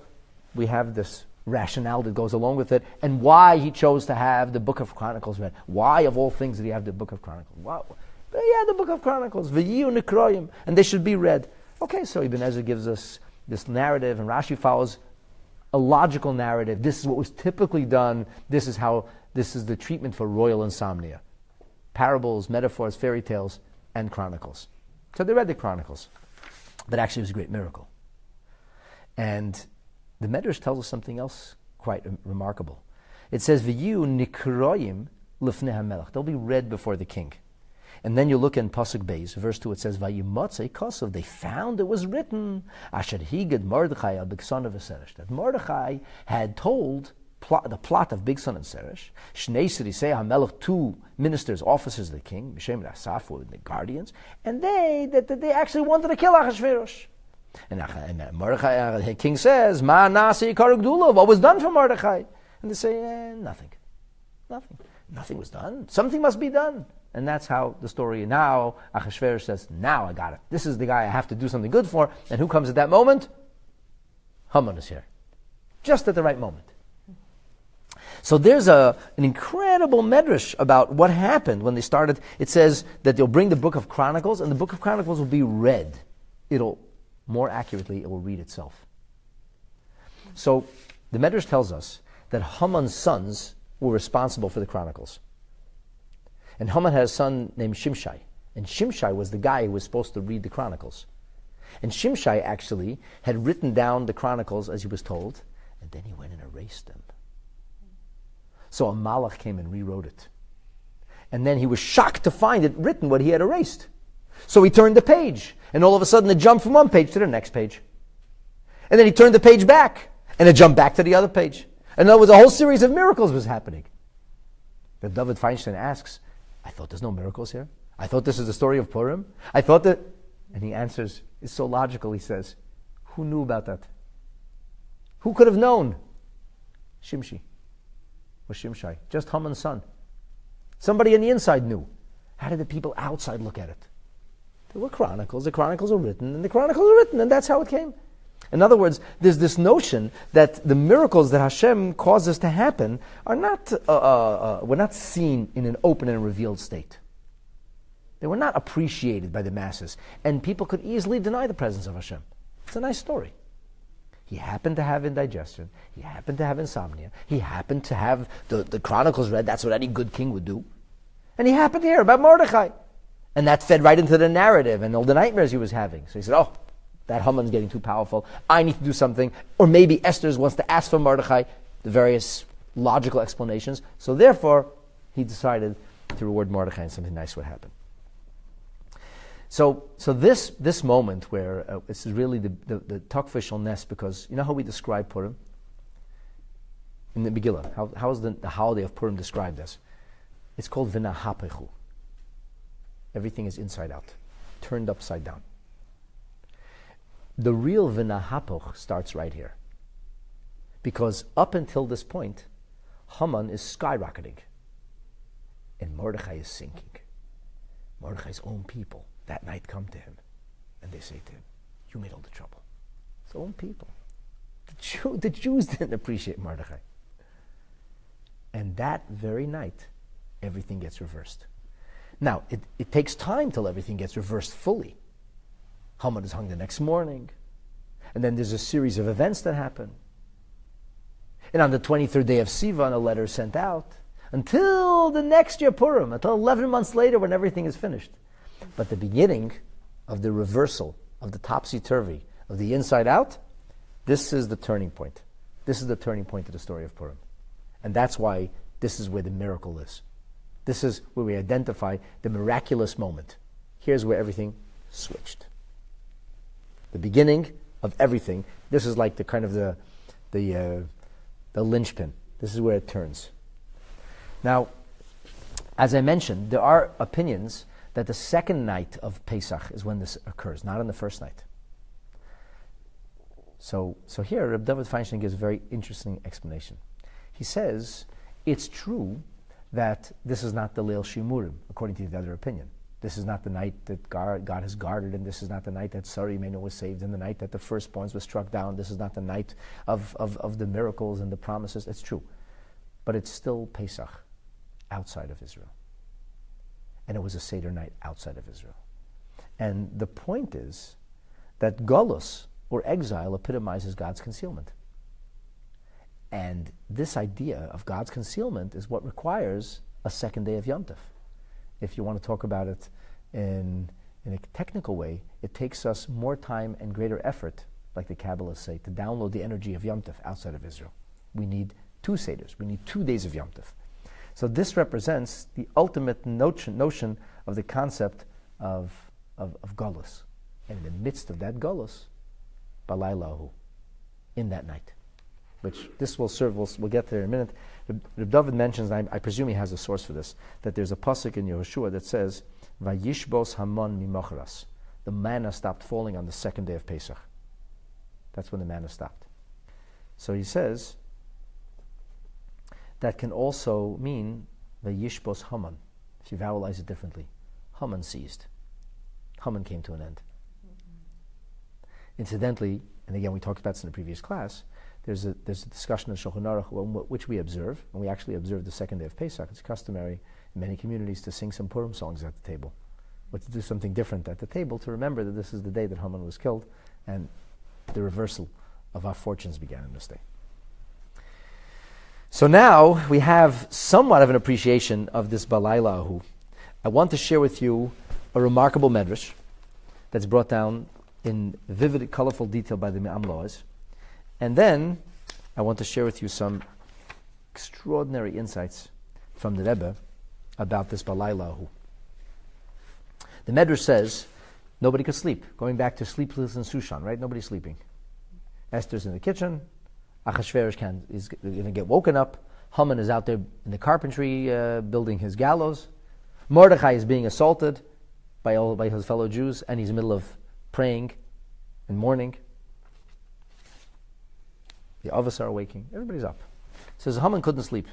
we have this rationale that goes along with it, and why he chose to have the Book of Chronicles read. Why, of all things, did he have the Book of Chronicles? Wow. But he had the Book of Chronicles, V'yiyu Nikroyim, and they should be read. Okay, so Ibn Ezra gives us this narrative, and Rashi follows a logical narrative. This is what was typically done. This is the treatment for royal insomnia. Parables, metaphors, fairy tales, and chronicles. So they read the chronicles. But actually it was a great miracle. And the Medrash tells us something else quite remarkable. It says, V'yu nikroyim lifnei hamelech. They'll be read before the king. And then you look in Pasuk Beis, verse 2, it says, Vayimatzei Kosov, they found it was written, Asher higad Mordechai al Bigson of Seresh, that Mordechai had told the plot of Bigson and Seresh, Shnei Sirisei HaMelech, 2 ministers, officers of the king, Mishem and Asaph were the guardians, and they actually wanted to kill Achashverosh. And Mordechai, the king says, Ma nasi karugdula, what was done for Mordechai? And they say, nothing. Nothing was done. Something must be done. And that's how the story, now Achashverosh says, now I got it. This is the guy I have to do something good for. And who comes at that moment? Haman is here. Just at the right moment. So there's an incredible medrash about what happened when they started. It says that they'll bring the Book of Chronicles, and the Book of Chronicles will be read. More accurately, it will read itself. So the medrash tells us that Haman's sons were responsible for the Chronicles. And Haman had a son named Shimshai. And Shimshai was the guy who was supposed to read the Chronicles. And Shimshai actually had written down the Chronicles as he was told, and then he went and erased them. So a malach came and rewrote it. And then he was shocked to find it written what he had erased. So he turned the page, and all of a sudden it jumped from one page to the next page. And then he turned the page back, and it jumped back to the other page. And there was a whole series of miracles was happening. But David Feinstein asks, I thought there's no miracles here. I thought this is the story of Purim. I thought that... And he answers, it's so logical, he says, who knew about that? Who could have known? Shimshai. Was Shimshai. Just Haman's son. Somebody on the inside knew. How did the people outside look at it? There were chronicles. The chronicles are written, and the chronicles are written, and that's how it came. In other words, there's this notion that the miracles that Hashem causes to happen are not, were not seen in an open and revealed state. They were not appreciated by the masses, and people could easily deny the presence of Hashem. It's a nice story. He happened to have indigestion. He happened to have insomnia. He happened to have the chronicles read. That's what any good king would do. And he happened to hear about Mordechai. And that fed right into the narrative and all the nightmares he was having. So he said, that Haman's getting too powerful. I need to do something. Or maybe Esther wants to ask for Mordechai, the various logical explanations. So therefore, he decided to reward Mordechai and something nice would happen. So this moment where this is really the Takfishal nest, because you know how we describe Purim? In the Megillah, how is the holiday of Purim described as? It's called V'nahapechu. Everything is inside out. turned upside down. The real v'nahapoch starts right here. Because up until this point, Haman is skyrocketing. And Mordechai is sinking. Mordechai's own people that night come to him. And they say to him, you made all the trouble. His own people. The Jews didn't appreciate Mordechai. And that very night, everything gets reversed. Now, it takes time till everything gets reversed fully. Haman is hung the next morning. And then there's a series of events that happen. And on the 23rd day of Sivan, a letter is sent out. Until the next year Purim, until 11 months later when everything is finished. But the beginning of the reversal, of the topsy-turvy, of the inside out, this is the turning point. This is the turning point of the story of Purim. And that's why this is where the miracle is. This is where we identify the miraculous moment. Here's where everything switched. The beginning of everything. This is like the kind of the linchpin. This is where it turns. Now, as I mentioned, there are opinions that the second night of Pesach is when this occurs, not on the first night. So here, Reb David Feinstein gives a very interesting explanation. He says, it's true that this is not the Leil Shimurim, according to the other opinion. This is not the night that God has guarded, and this is not the night that Sari Menu was saved, and the night that the firstborns were struck down. This is not the night of the miracles and the promises. It's true. But it's still Pesach outside of Israel. And it was a Seder night outside of Israel. And the point is that Golus, or exile, epitomizes God's concealment. And this idea of God's concealment is what requires a second day of Yom Tov. If you want to talk about it in a technical way, it takes us more time and greater effort, like the Kabbalists say, to download the energy of Yom Tov outside of Israel. We need 2 Seders. We need 2 days of Yom Tov. So this represents the ultimate notion of the concept of Golus. And in the midst of that Golus, Balaylahu, in that night. Which this will serve, we'll get there in a minute. Reb David mentions, I presume he has a source for this, that there's a pasuk in Yehoshua that says, Vayishbos Haman mimocharas. The manna stopped falling on the second day of Pesach. That's when the manna stopped. So he says, that can also mean Vayishbos Haman, if you vowelize it differently. Haman ceased. Haman came to an end. Incidentally, and again we talked about this in the previous class, there's a discussion of Shulchan Aruch which we observe, and we actually observe the second day of Pesach. It's customary in many communities to sing some Purim songs at the table, or to do something different at the table to remember that this is the day that Haman was killed, and the reversal of our fortunes began on this day. So now we have somewhat of an appreciation of this Balaylahu. I want to share with you a remarkable medrash that's brought down in vivid, colorful detail by the Me'am Loaz. And then I want to share with you some extraordinary insights from the Rebbe about this Balaylahu. The Medrash says nobody could sleep. Going back to Sleepless in Shushan, right? Nobody's sleeping. Esther's in the kitchen. Achashverosh is going to get woken up. Haman is out there in the carpentry building his gallows. Mordechai is being assaulted by his fellow Jews, and he's in the middle of praying and mourning. The others are waking. Everybody's up. It says Haman couldn't sleep.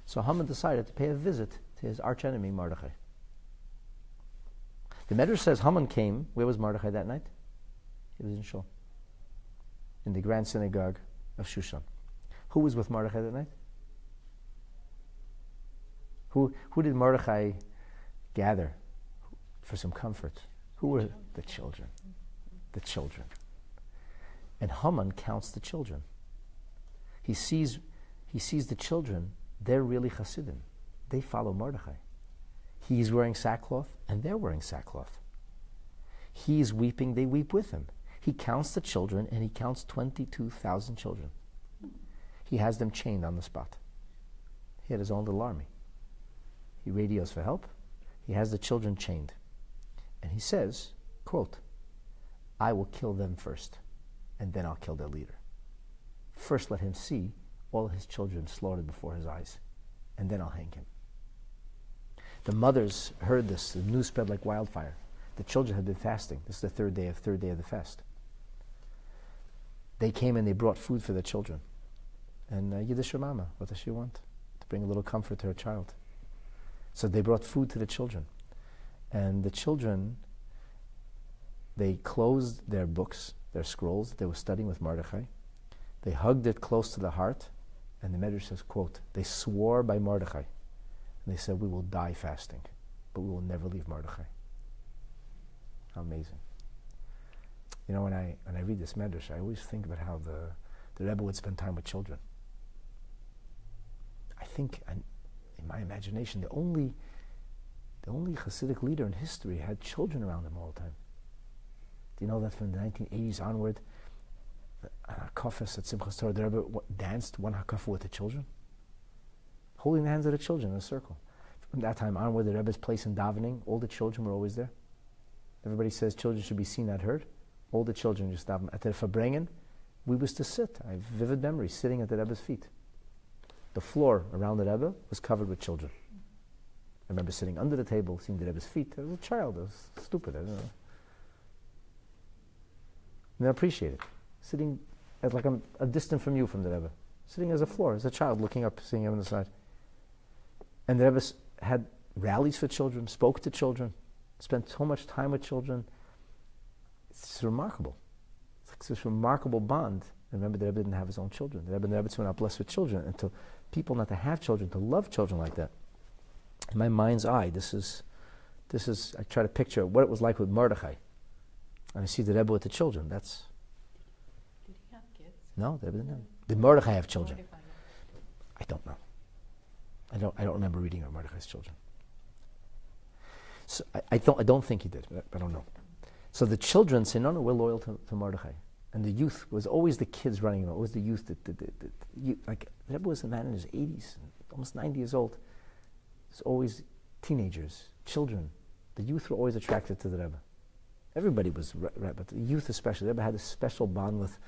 So Haman decided to pay a visit to his archenemy Mordechai. The Medrash says Haman came. Where was Mordechai that night? He was in Shul, in the grand synagogue of Shushan. Who was with Mordechai that night? Who did Mordechai gather for some comfort? Who were the children? The children. And Haman counts the children. He sees the children. They're really Hasidim. They follow Mordechai. He's wearing sackcloth, and they're wearing sackcloth. He's weeping, they weep with him. He counts the children, and he counts 22,000 children. He has them chained on the spot. He had his own little army. He radios for help. He has the children chained. And he says, quote, I will kill them first, and then I'll kill their leader. First let him see all his children slaughtered before his eyes, and then I'll hang him. The mothers heard this. The news spread like wildfire. The children had been fasting. This is the third day of the fast. They came and they brought food for the children. And Yiddish mama, what does she want? To bring a little comfort to her child. So they brought food to the children. And the children, they closed their books, their scrolls that they were studying with Mordechai. They hugged it close to the heart. And the Medrash says, quote, they swore by Mordechai. And they said, we will die fasting, but we will never leave Mordechai. How amazing. You know, when I read this Medrash, I always think about how the Rebbe would spend time with children. I think, in my imagination, the only Hasidic leader in history had children around him all the time. Do you know that from the 1980s onward, Hakafas at Simchas Torah, the Rebbe danced one Hakafa with the children? Holding the hands of the children in a circle. From that time onward, the Rebbe's place in davening, all the children were always there. Everybody says children should be seen, not heard. All the children just daven. At the Fabrengen, we was to sit. I have vivid memories sitting at the Rebbe's feet. The floor around the Rebbe was covered with children. I remember sitting under the table, seeing the Rebbe's feet. I was a child. I was stupid. I don't know. And I appreciate it. Sitting as like I'm a distant from you from the Rebbe. Sitting as a floor, as a child, looking up, seeing him on the side. And the Rebbe had rallies for children, spoke to children, spent so much time with children. It's remarkable. It's like this remarkable bond. And remember, the Rebbe didn't have his own children. The Rebbe and the Rebbe were not blessed with children. And to people not to have children, to love children like that. In my mind's eye, this is. I try to picture what it was like with Mordechai. And I see the Rebbe with the children. That's. Did he have kids? No, the Rebbe didn't have. Did Mordechai have children? I don't know. I don't remember reading about Mordechai's children. So I don't think he did, but I don't know. So the children say, no, we're loyal to Mordechai. And the youth was always the kids running around. Always the youth. Like the Rebbe was a man in his 80s, almost 90 years old. It's always teenagers, children. The youth were always attracted to the Rebbe. Everybody was, but the youth especially. The Rebbe had a special bond with.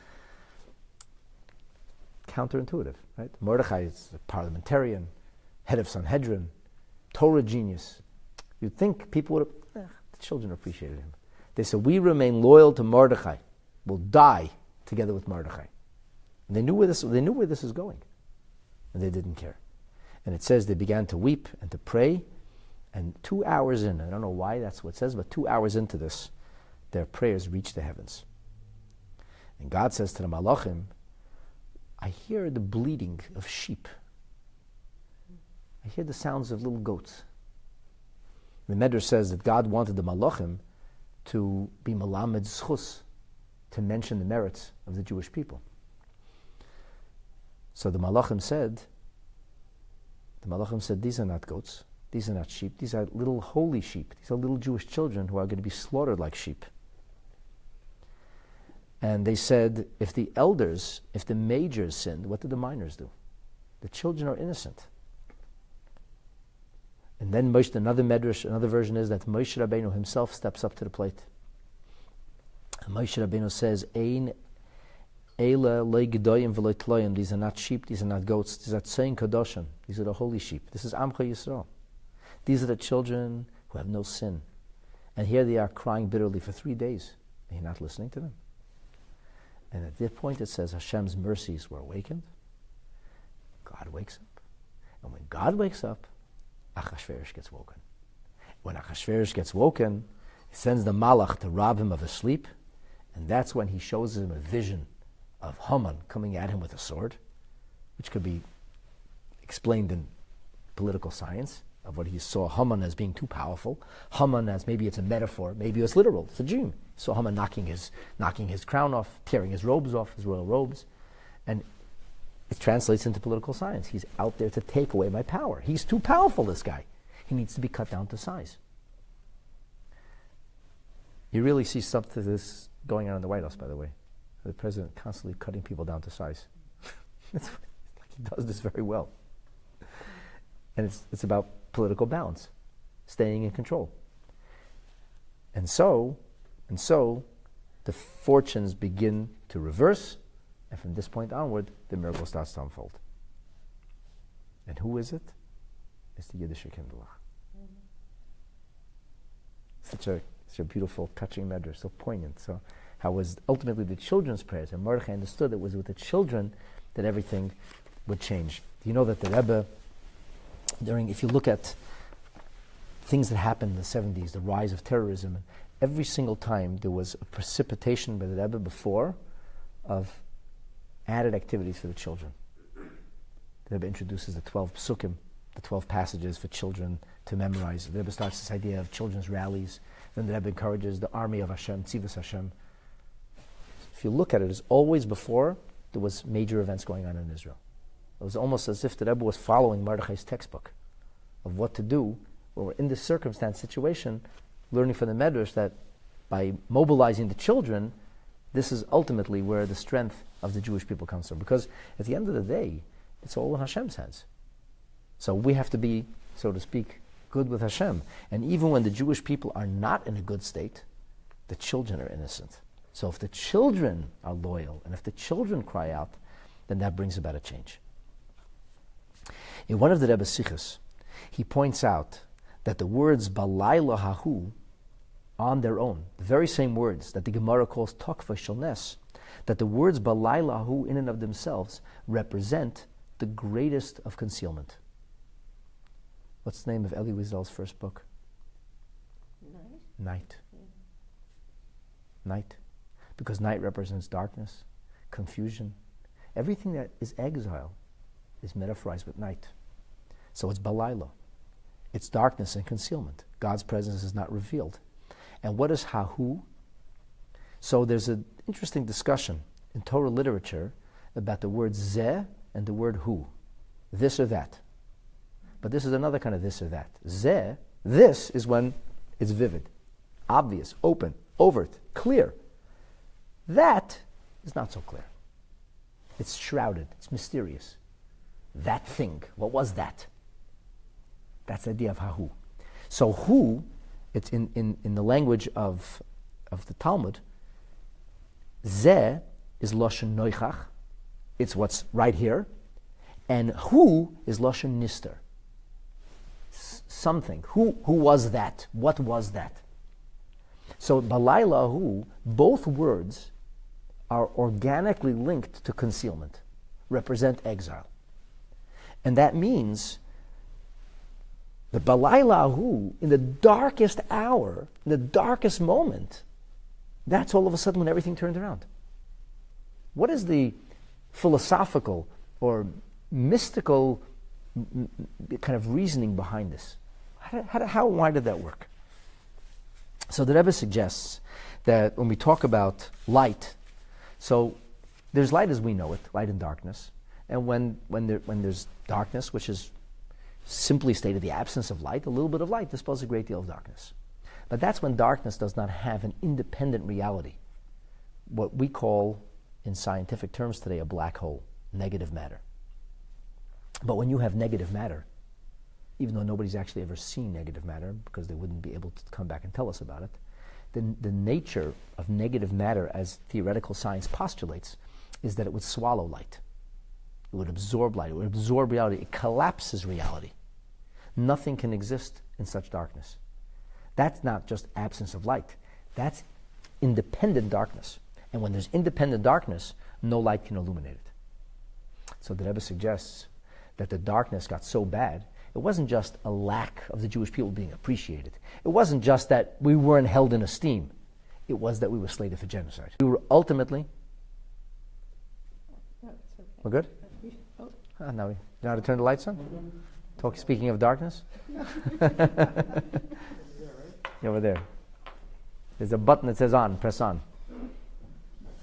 Counterintuitive, right? Mordechai is a parliamentarian, head of Sanhedrin, Torah genius. You'd think people would have, the children appreciated him. They said, we remain loyal to Mordechai. We'll die together with Mordechai. And they knew where this is going. And they didn't care. And it says they began to weep and to pray. And 2 hours in, I don't know why that's what it says, but 2 hours into this, their prayers reached the heavens. And God says to the Malachim, I hear the bleating of sheep. I hear the sounds of little goats. The Medrash says that God wanted the Malachim to be Malamed Zchus, to mention the merits of the Jewish people. So the Malachim said, these are not goats, these are not sheep, these are little holy sheep, these are little Jewish children who are going to be slaughtered like sheep. And they said, if the majors sinned, what did the minors do? The children are innocent. And then Moshe, another version is that Moshe Rabbeinu himself steps up to the plate. And Moshe Rabbeinu says, Ein Eila loy gedoyim v'loy tloyim. These are not sheep, these are not goats, these are tzein kadoshim. These are the holy sheep. This is Amcha Yisrael. These are the children who have no sin. And here they are crying bitterly for 3 days. And you're not listening to them. And at this point it says Hashem's mercies were awakened. God wakes up. And when God wakes up, Achashverosh gets woken. When Achashverosh gets woken, he sends the Malach to rob him of his sleep. And that's when he shows him a vision of Haman coming at him with a sword, which could be explained in political science, of what he saw Haman as being too powerful. Haman as maybe it's a metaphor, maybe it's literal, it's a dream. He saw Haman knocking his crown off, tearing his robes off, his royal robes. And it translates into political science. He's out there to take away my power. He's too powerful, this guy. He needs to be cut down to size. You really see something of this going on in the White House, by the way. The president constantly cutting people down to size. He does this very well. And it's about political balance, staying in control. And so, the fortunes begin to reverse, and from this point onward, the miracle starts to unfold. And who is it? It's the Yiddish Kindlech. It's a beautiful, touching medrash, so poignant. So how was ultimately the children's prayers, and Mordechai understood it was with the children that everything would change. Do you know that the Rebbe, if you look at things that happened in the 70s, the rise of terrorism, every single time there was a precipitation by the Rebbe before of added activities for the children. The Rebbe introduces the 12 psukim, the 12 passages for children to memorize. The Rebbe starts this idea of children's rallies. Then the Rebbe encourages the army of Hashem, Tzivus Hashem. If you look at it, it's always before there was major events going on in Israel. It was almost as if the Rebbe was following Mordechai's textbook of what to do when we're in this circumstance situation, learning from the Medrash that by mobilizing the children, this is ultimately where the strength of the Jewish people comes from. Because at the end of the day, it's all in Hashem's hands. So we have to be, so to speak, good with Hashem. And even when the Jewish people are not in a good state, the children are innocent. So if the children are loyal, and if the children cry out, then that brings about a change. In one of the Rebbe's sichos, he points out that the words balayla hahu, on their own, the very same words that the Gemara calls tokva shalnes, that the words balayla hahu in and of themselves represent the greatest of concealment. What's the name of Elie Wiesel's first book? Night. Night. Because night represents darkness, confusion. Everything that is exile is metaphorized with night. So it's balayla. It's darkness and concealment. God's presence is not revealed. And what is hahu? So there's an interesting discussion in Torah literature about the word zeh and the word hu. This or that. But this is another kind of this or that. Zeh, this is when it's vivid, obvious, open, overt, clear. That is not so clear. It's shrouded, it's mysterious. That thing, what was that? That's the idea of hahu. So hu, it's in the language of the Talmud, zeh is loshen noichach, it's what's right here, and hu is loshen nister. Something. Who was that? What was that? So balayla hu, both words are organically linked to concealment, represent exile. And that means the balayla hu, in the darkest hour, in the darkest moment, that's all of a sudden when everything turned around. What is the philosophical or mystical kind of reasoning behind this? Why did that work? So the Rebbe suggests that when we talk about light, so there's light as we know it, light and darkness, and when there's darkness, which is simply stated the absence of light, a little bit of light dispels a great deal of darkness. But that's when darkness does not have an independent reality, what we call in scientific terms today a black hole, negative matter. But when you have negative matter, even though nobody's actually ever seen negative matter because they wouldn't be able to come back and tell us about it, the nature of negative matter, as theoretical science postulates, is that it would swallow light. It would absorb light. It would absorb reality. It collapses reality. Nothing can exist in such darkness. That's not just absence of light. That's independent darkness. And when there's independent darkness, no light can illuminate it. So the Rebbe suggests that the darkness got so bad, it wasn't just a lack of the Jewish people being appreciated. It wasn't just that we weren't held in esteem. It was that we were slated for genocide. We were ultimately... We're good? Now we know how to turn the lights on? Speaking of darkness? Over there. There's a button that says on. Press on.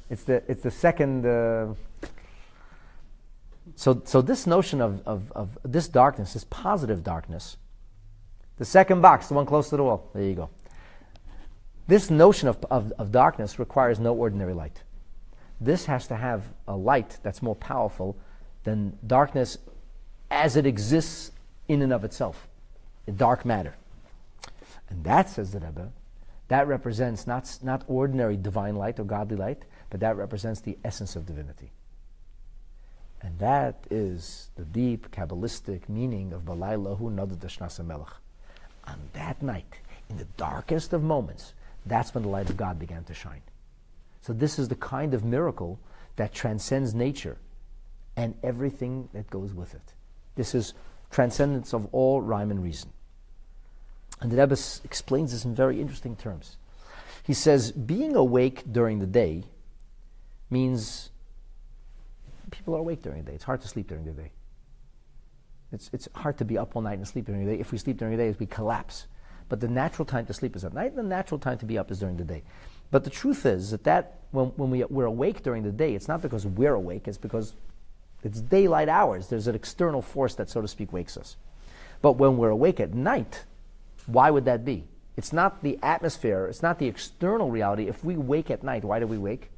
It's the second... So this notion of this darkness, this positive darkness, the second box, the one close to the wall, there you go. This notion of darkness requires no ordinary light. This has to have a light that's more powerful than darkness as it exists in and of itself, dark matter. And that, says the Rebbe, that represents not ordinary divine light or godly light, but that represents the essence of divinity. And that is the deep Kabbalistic meaning of Balayla Hu Nodad Shnas HaMelech. On that night, in the darkest of moments, that's when the light of God began to shine. So this is the kind of miracle that transcends nature and everything that goes with it. This is transcendence of all rhyme and reason. And the Rebbe explains this in very interesting terms. He says, being awake during the day means people are awake during the day. It's hard to sleep during the day. It's hard to be up all night and sleep during the day. If we sleep during the day, we collapse. But the natural time to sleep is at night, and the natural time to be up is during the day. But the truth is that when we're awake during the day, it's not because we're awake, it's because it's daylight hours. There's an external force that, so to speak, wakes us. But when we're awake at night, why would that be? It's not the atmosphere, it's not the external reality. If we wake at night, why do we wake?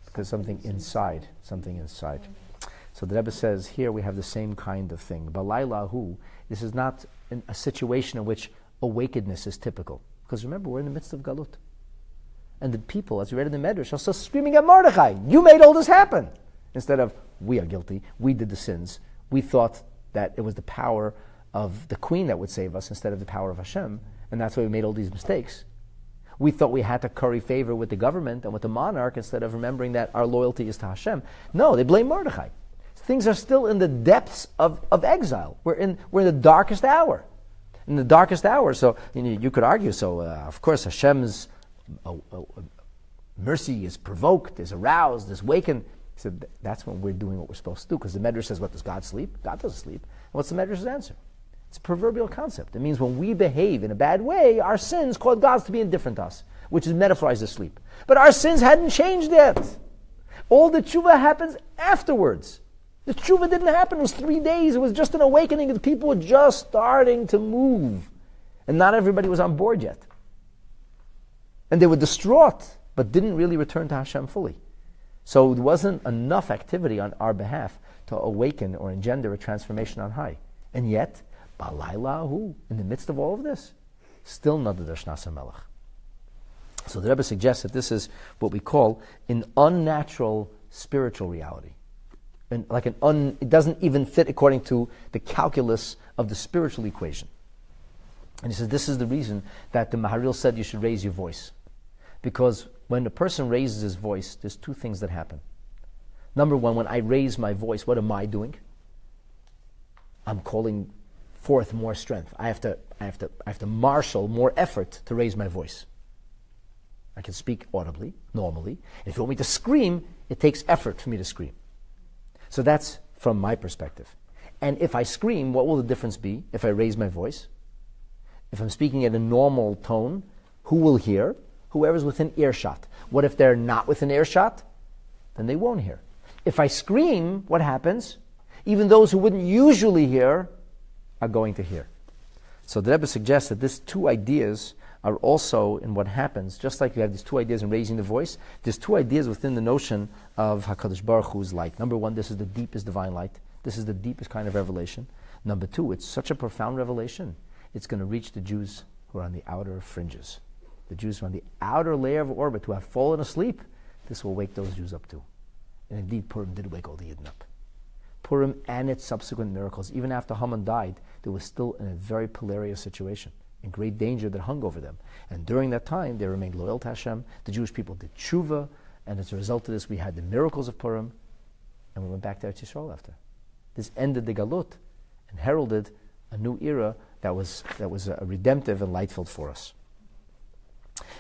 Because something inside. So the Rebbe says, here we have the same kind of thing. Balaylahu, this is not a situation in which awakeness is typical. Because remember, we're in the midst of Galut. And the people, as we read in the Medrash, are still screaming at Mordechai, you made all this happen! Instead of, we are guilty, we did the sins. We thought that it was the power of the queen that would save us instead of the power of Hashem, and that's why we made all these mistakes. We thought we had to curry favor with the government and with the monarch instead of remembering that our loyalty is to Hashem. No, they blame Mordechai. Things are still in the depths of exile. We're in the darkest hour. In the darkest hour. So you could argue, of course Hashem's mercy is provoked, is aroused, is wakened. He said, that's when we're doing what we're supposed to do. Because the Medrash says, what, does God sleep? God doesn't sleep. And what's the Medrash's answer? It's a proverbial concept. It means when we behave in a bad way, our sins cause God to be indifferent to us, which is metaphorized as sleep. But our sins hadn't changed yet. All the tshuva happens afterwards. The tshuva didn't happen. It was 3 days. It was just an awakening. The people were just starting to move. And not everybody was on board yet. And they were distraught, but didn't really return to Hashem fully. So there wasn't enough activity on our behalf to awaken or engender a transformation on high. And yet, Balaylahu, in the midst of all of this, still Nadar Shnas HaMelech. So the Rebbe suggests that this is what we call an unnatural spiritual reality. And it doesn't even fit according to the calculus of the spiritual equation. And he says this is the reason that the Maharil said you should raise your voice. Because when a person raises his voice, there's two things that happen. Number one, when I raise my voice, what am I doing? I'm calling forth more strength. I have to marshal more effort to raise my voice. I can speak audibly, normally. If you want me to scream, it takes effort for me to scream. So that's from my perspective. And if I scream, what will the difference be if I raise my voice? If I'm speaking at a normal tone, who will hear? Whoever's within earshot. What if they're not within earshot? Then they won't hear. If I scream, what happens? Even those who wouldn't usually hear are going to hear. So the Rebbe suggests that these two ideas are also in what happens, just like you have these two ideas in raising the voice, there's two ideas within the notion of HaKadosh Baruch Hu's light. Number one, this is the deepest divine light. This is the deepest kind of revelation. Number two, it's such a profound revelation, it's going to reach the Jews who are on the outer fringes. The Jews who are on the outer layer of orbit, who have fallen asleep, this will wake those Jews up too. And indeed, Purim did wake all the Yidden up. Purim and its subsequent miracles, even after Haman died, they were still in a very precarious situation, in great danger that hung over them. And during that time, they remained loyal to Hashem. The Jewish people did tshuva, and as a result of this, we had the miracles of Purim, and we went back to Eretz Yisrael after. This ended the Galut and heralded a new era that was redemptive and light-filled for us.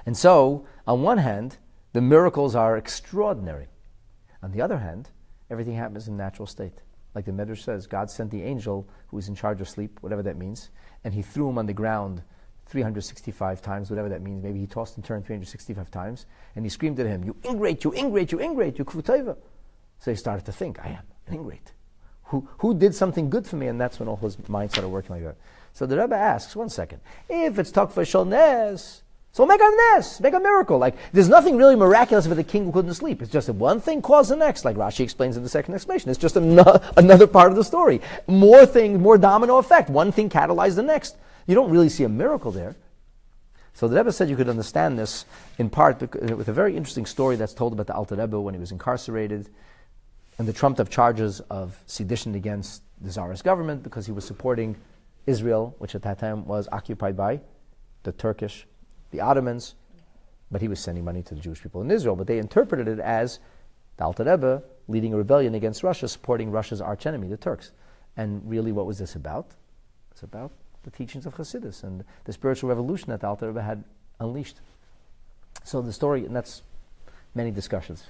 And so, on one hand, the miracles are extraordinary. On the other hand, everything happens in natural state. Like the Medrash says, God sent the angel who is in charge of sleep, whatever that means, and he threw him on the ground 365 times, whatever that means. Maybe he tossed and turned 365 times, and he screamed at him, you ingrate, you ingrate, you ingrate, you kvutayva. So he started to think, I am an ingrate. Who did something good for me? And that's when all his mind started working like that. So the Rebbe asks, one second, if it's takfa shel nes, so make a nes, make a miracle. Like, there's nothing really miraculous about the king who couldn't sleep. It's just that one thing caused the next, like Rashi explains in the second explanation. It's just another part of the story. More things, more domino effect. One thing catalyzed the next. You don't really see a miracle there. So the Rebbe said you could understand this in part with a very interesting story that's told about the Alter Rebbe when he was incarcerated and the trumped up charges of sedition against the Tsarist government because he was supporting Israel, which at that time was occupied by the Turkish the Ottomans, but he was sending money to the Jewish people in Israel. But they interpreted it as the Alter Rebbe leading a rebellion against Russia, supporting Russia's archenemy, the Turks. And really, what was this about? It's about the teachings of Hasidus and the spiritual revolution that the Alter Rebbe had unleashed. So the story, and that's many discussions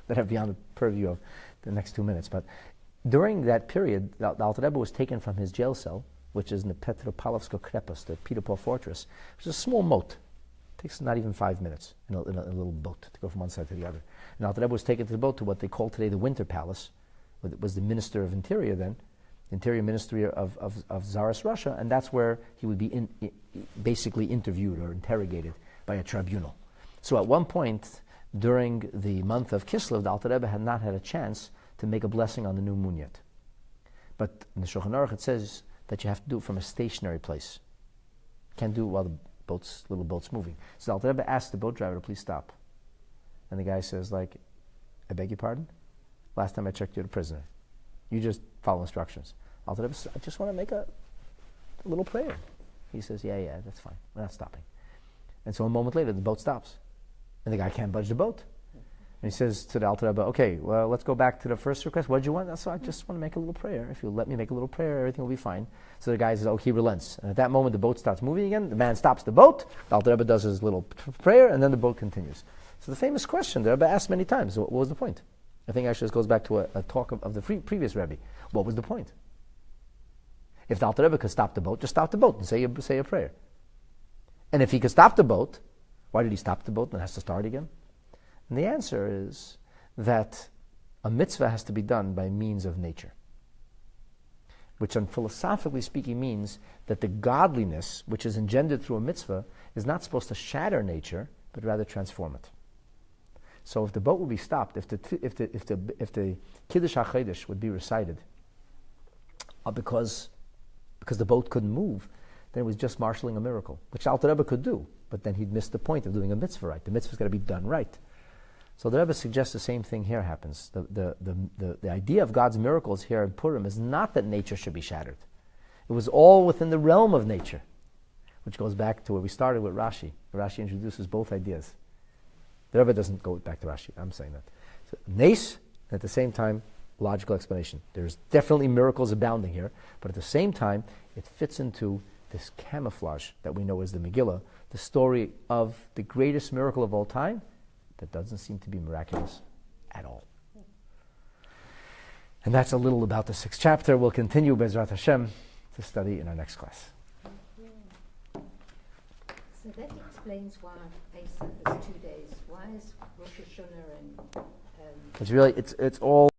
that are beyond the purview of the next 2 minutes. But during that period, the Alter Rebbe was taken from his jail cell, which is in the Petropavlovsk Krepos, the Peter Paul fortress, which is a small moat. It takes not even 5 minutes in a little boat to go from one side to the other. And Alter Rebbe was taken to the boat to what they call today the Winter Palace, it was the Minister of Interior then, Interior Ministry of Tsarist Russia, and that's where he would be basically interviewed or interrogated by a tribunal. So at one point during the month of Kislev, the Alter Rebbe had not had a chance to make a blessing on the new moon yet. But in the Shulchan Aruch it says that you have to do it from a stationary place. Can't do it while the little boat's moving. So the Alter Rebbe asked the boat driver to please stop. And the guy says, I beg your pardon? Last time I checked, you're a prisoner. You just follow instructions. Alter Rebbe says, I just want to make a little prayer. He says, yeah, that's fine. We're not stopping. And so a moment later, the boat stops. And the guy can't budge the boat. And he says to the Alter Rebbe, okay, well, let's go back to the first request. What did you want? So I just want to make a little prayer. If you'll let me make a little prayer, everything will be fine. So the guy says, he relents. And at that moment, the boat starts moving again. The man stops the boat. The Alter Rebbe does his little prayer, and then the boat continues. So the famous question the Rebbe asked many times, what was the point? I think actually this goes back to a talk of the previous Rebbe. What was the point? If the Alter Rebbe could stop the boat, just stop the boat and say a prayer. And if he could stop the boat, why did he stop the boat and has to start again? And the answer is that a mitzvah has to be done by means of nature, which philosophically speaking means that the godliness which is engendered through a mitzvah is not supposed to shatter nature, but rather transform it. So if the boat would be stopped, if the Kiddush HaChodesh would be recited, because the boat couldn't move, then it was just marshalling a miracle, which Alter Rebbe could do, but then he'd miss the point of doing a mitzvah right. The mitzvah's got to be done right. So the Rebbe suggests the same thing here happens. The idea of God's miracles here in Purim is not that nature should be shattered. It was all within the realm of nature, which goes back to where we started with Rashi. Rashi introduces both ideas. The Rebbe doesn't go back to Rashi. I'm saying that. So, Nes, and at the same time, logical explanation. There's definitely miracles abounding here, but at the same time, it fits into this camouflage that we know as the Megillah, the story of the greatest miracle of all time that doesn't seem to be miraculous at all. And that's a little about the 6th chapter. We'll continue, Bezrat Hashem, to study in our next class. So that explains why Pesach is 2 days. Why is Rosh Hashanah and It's really, it's all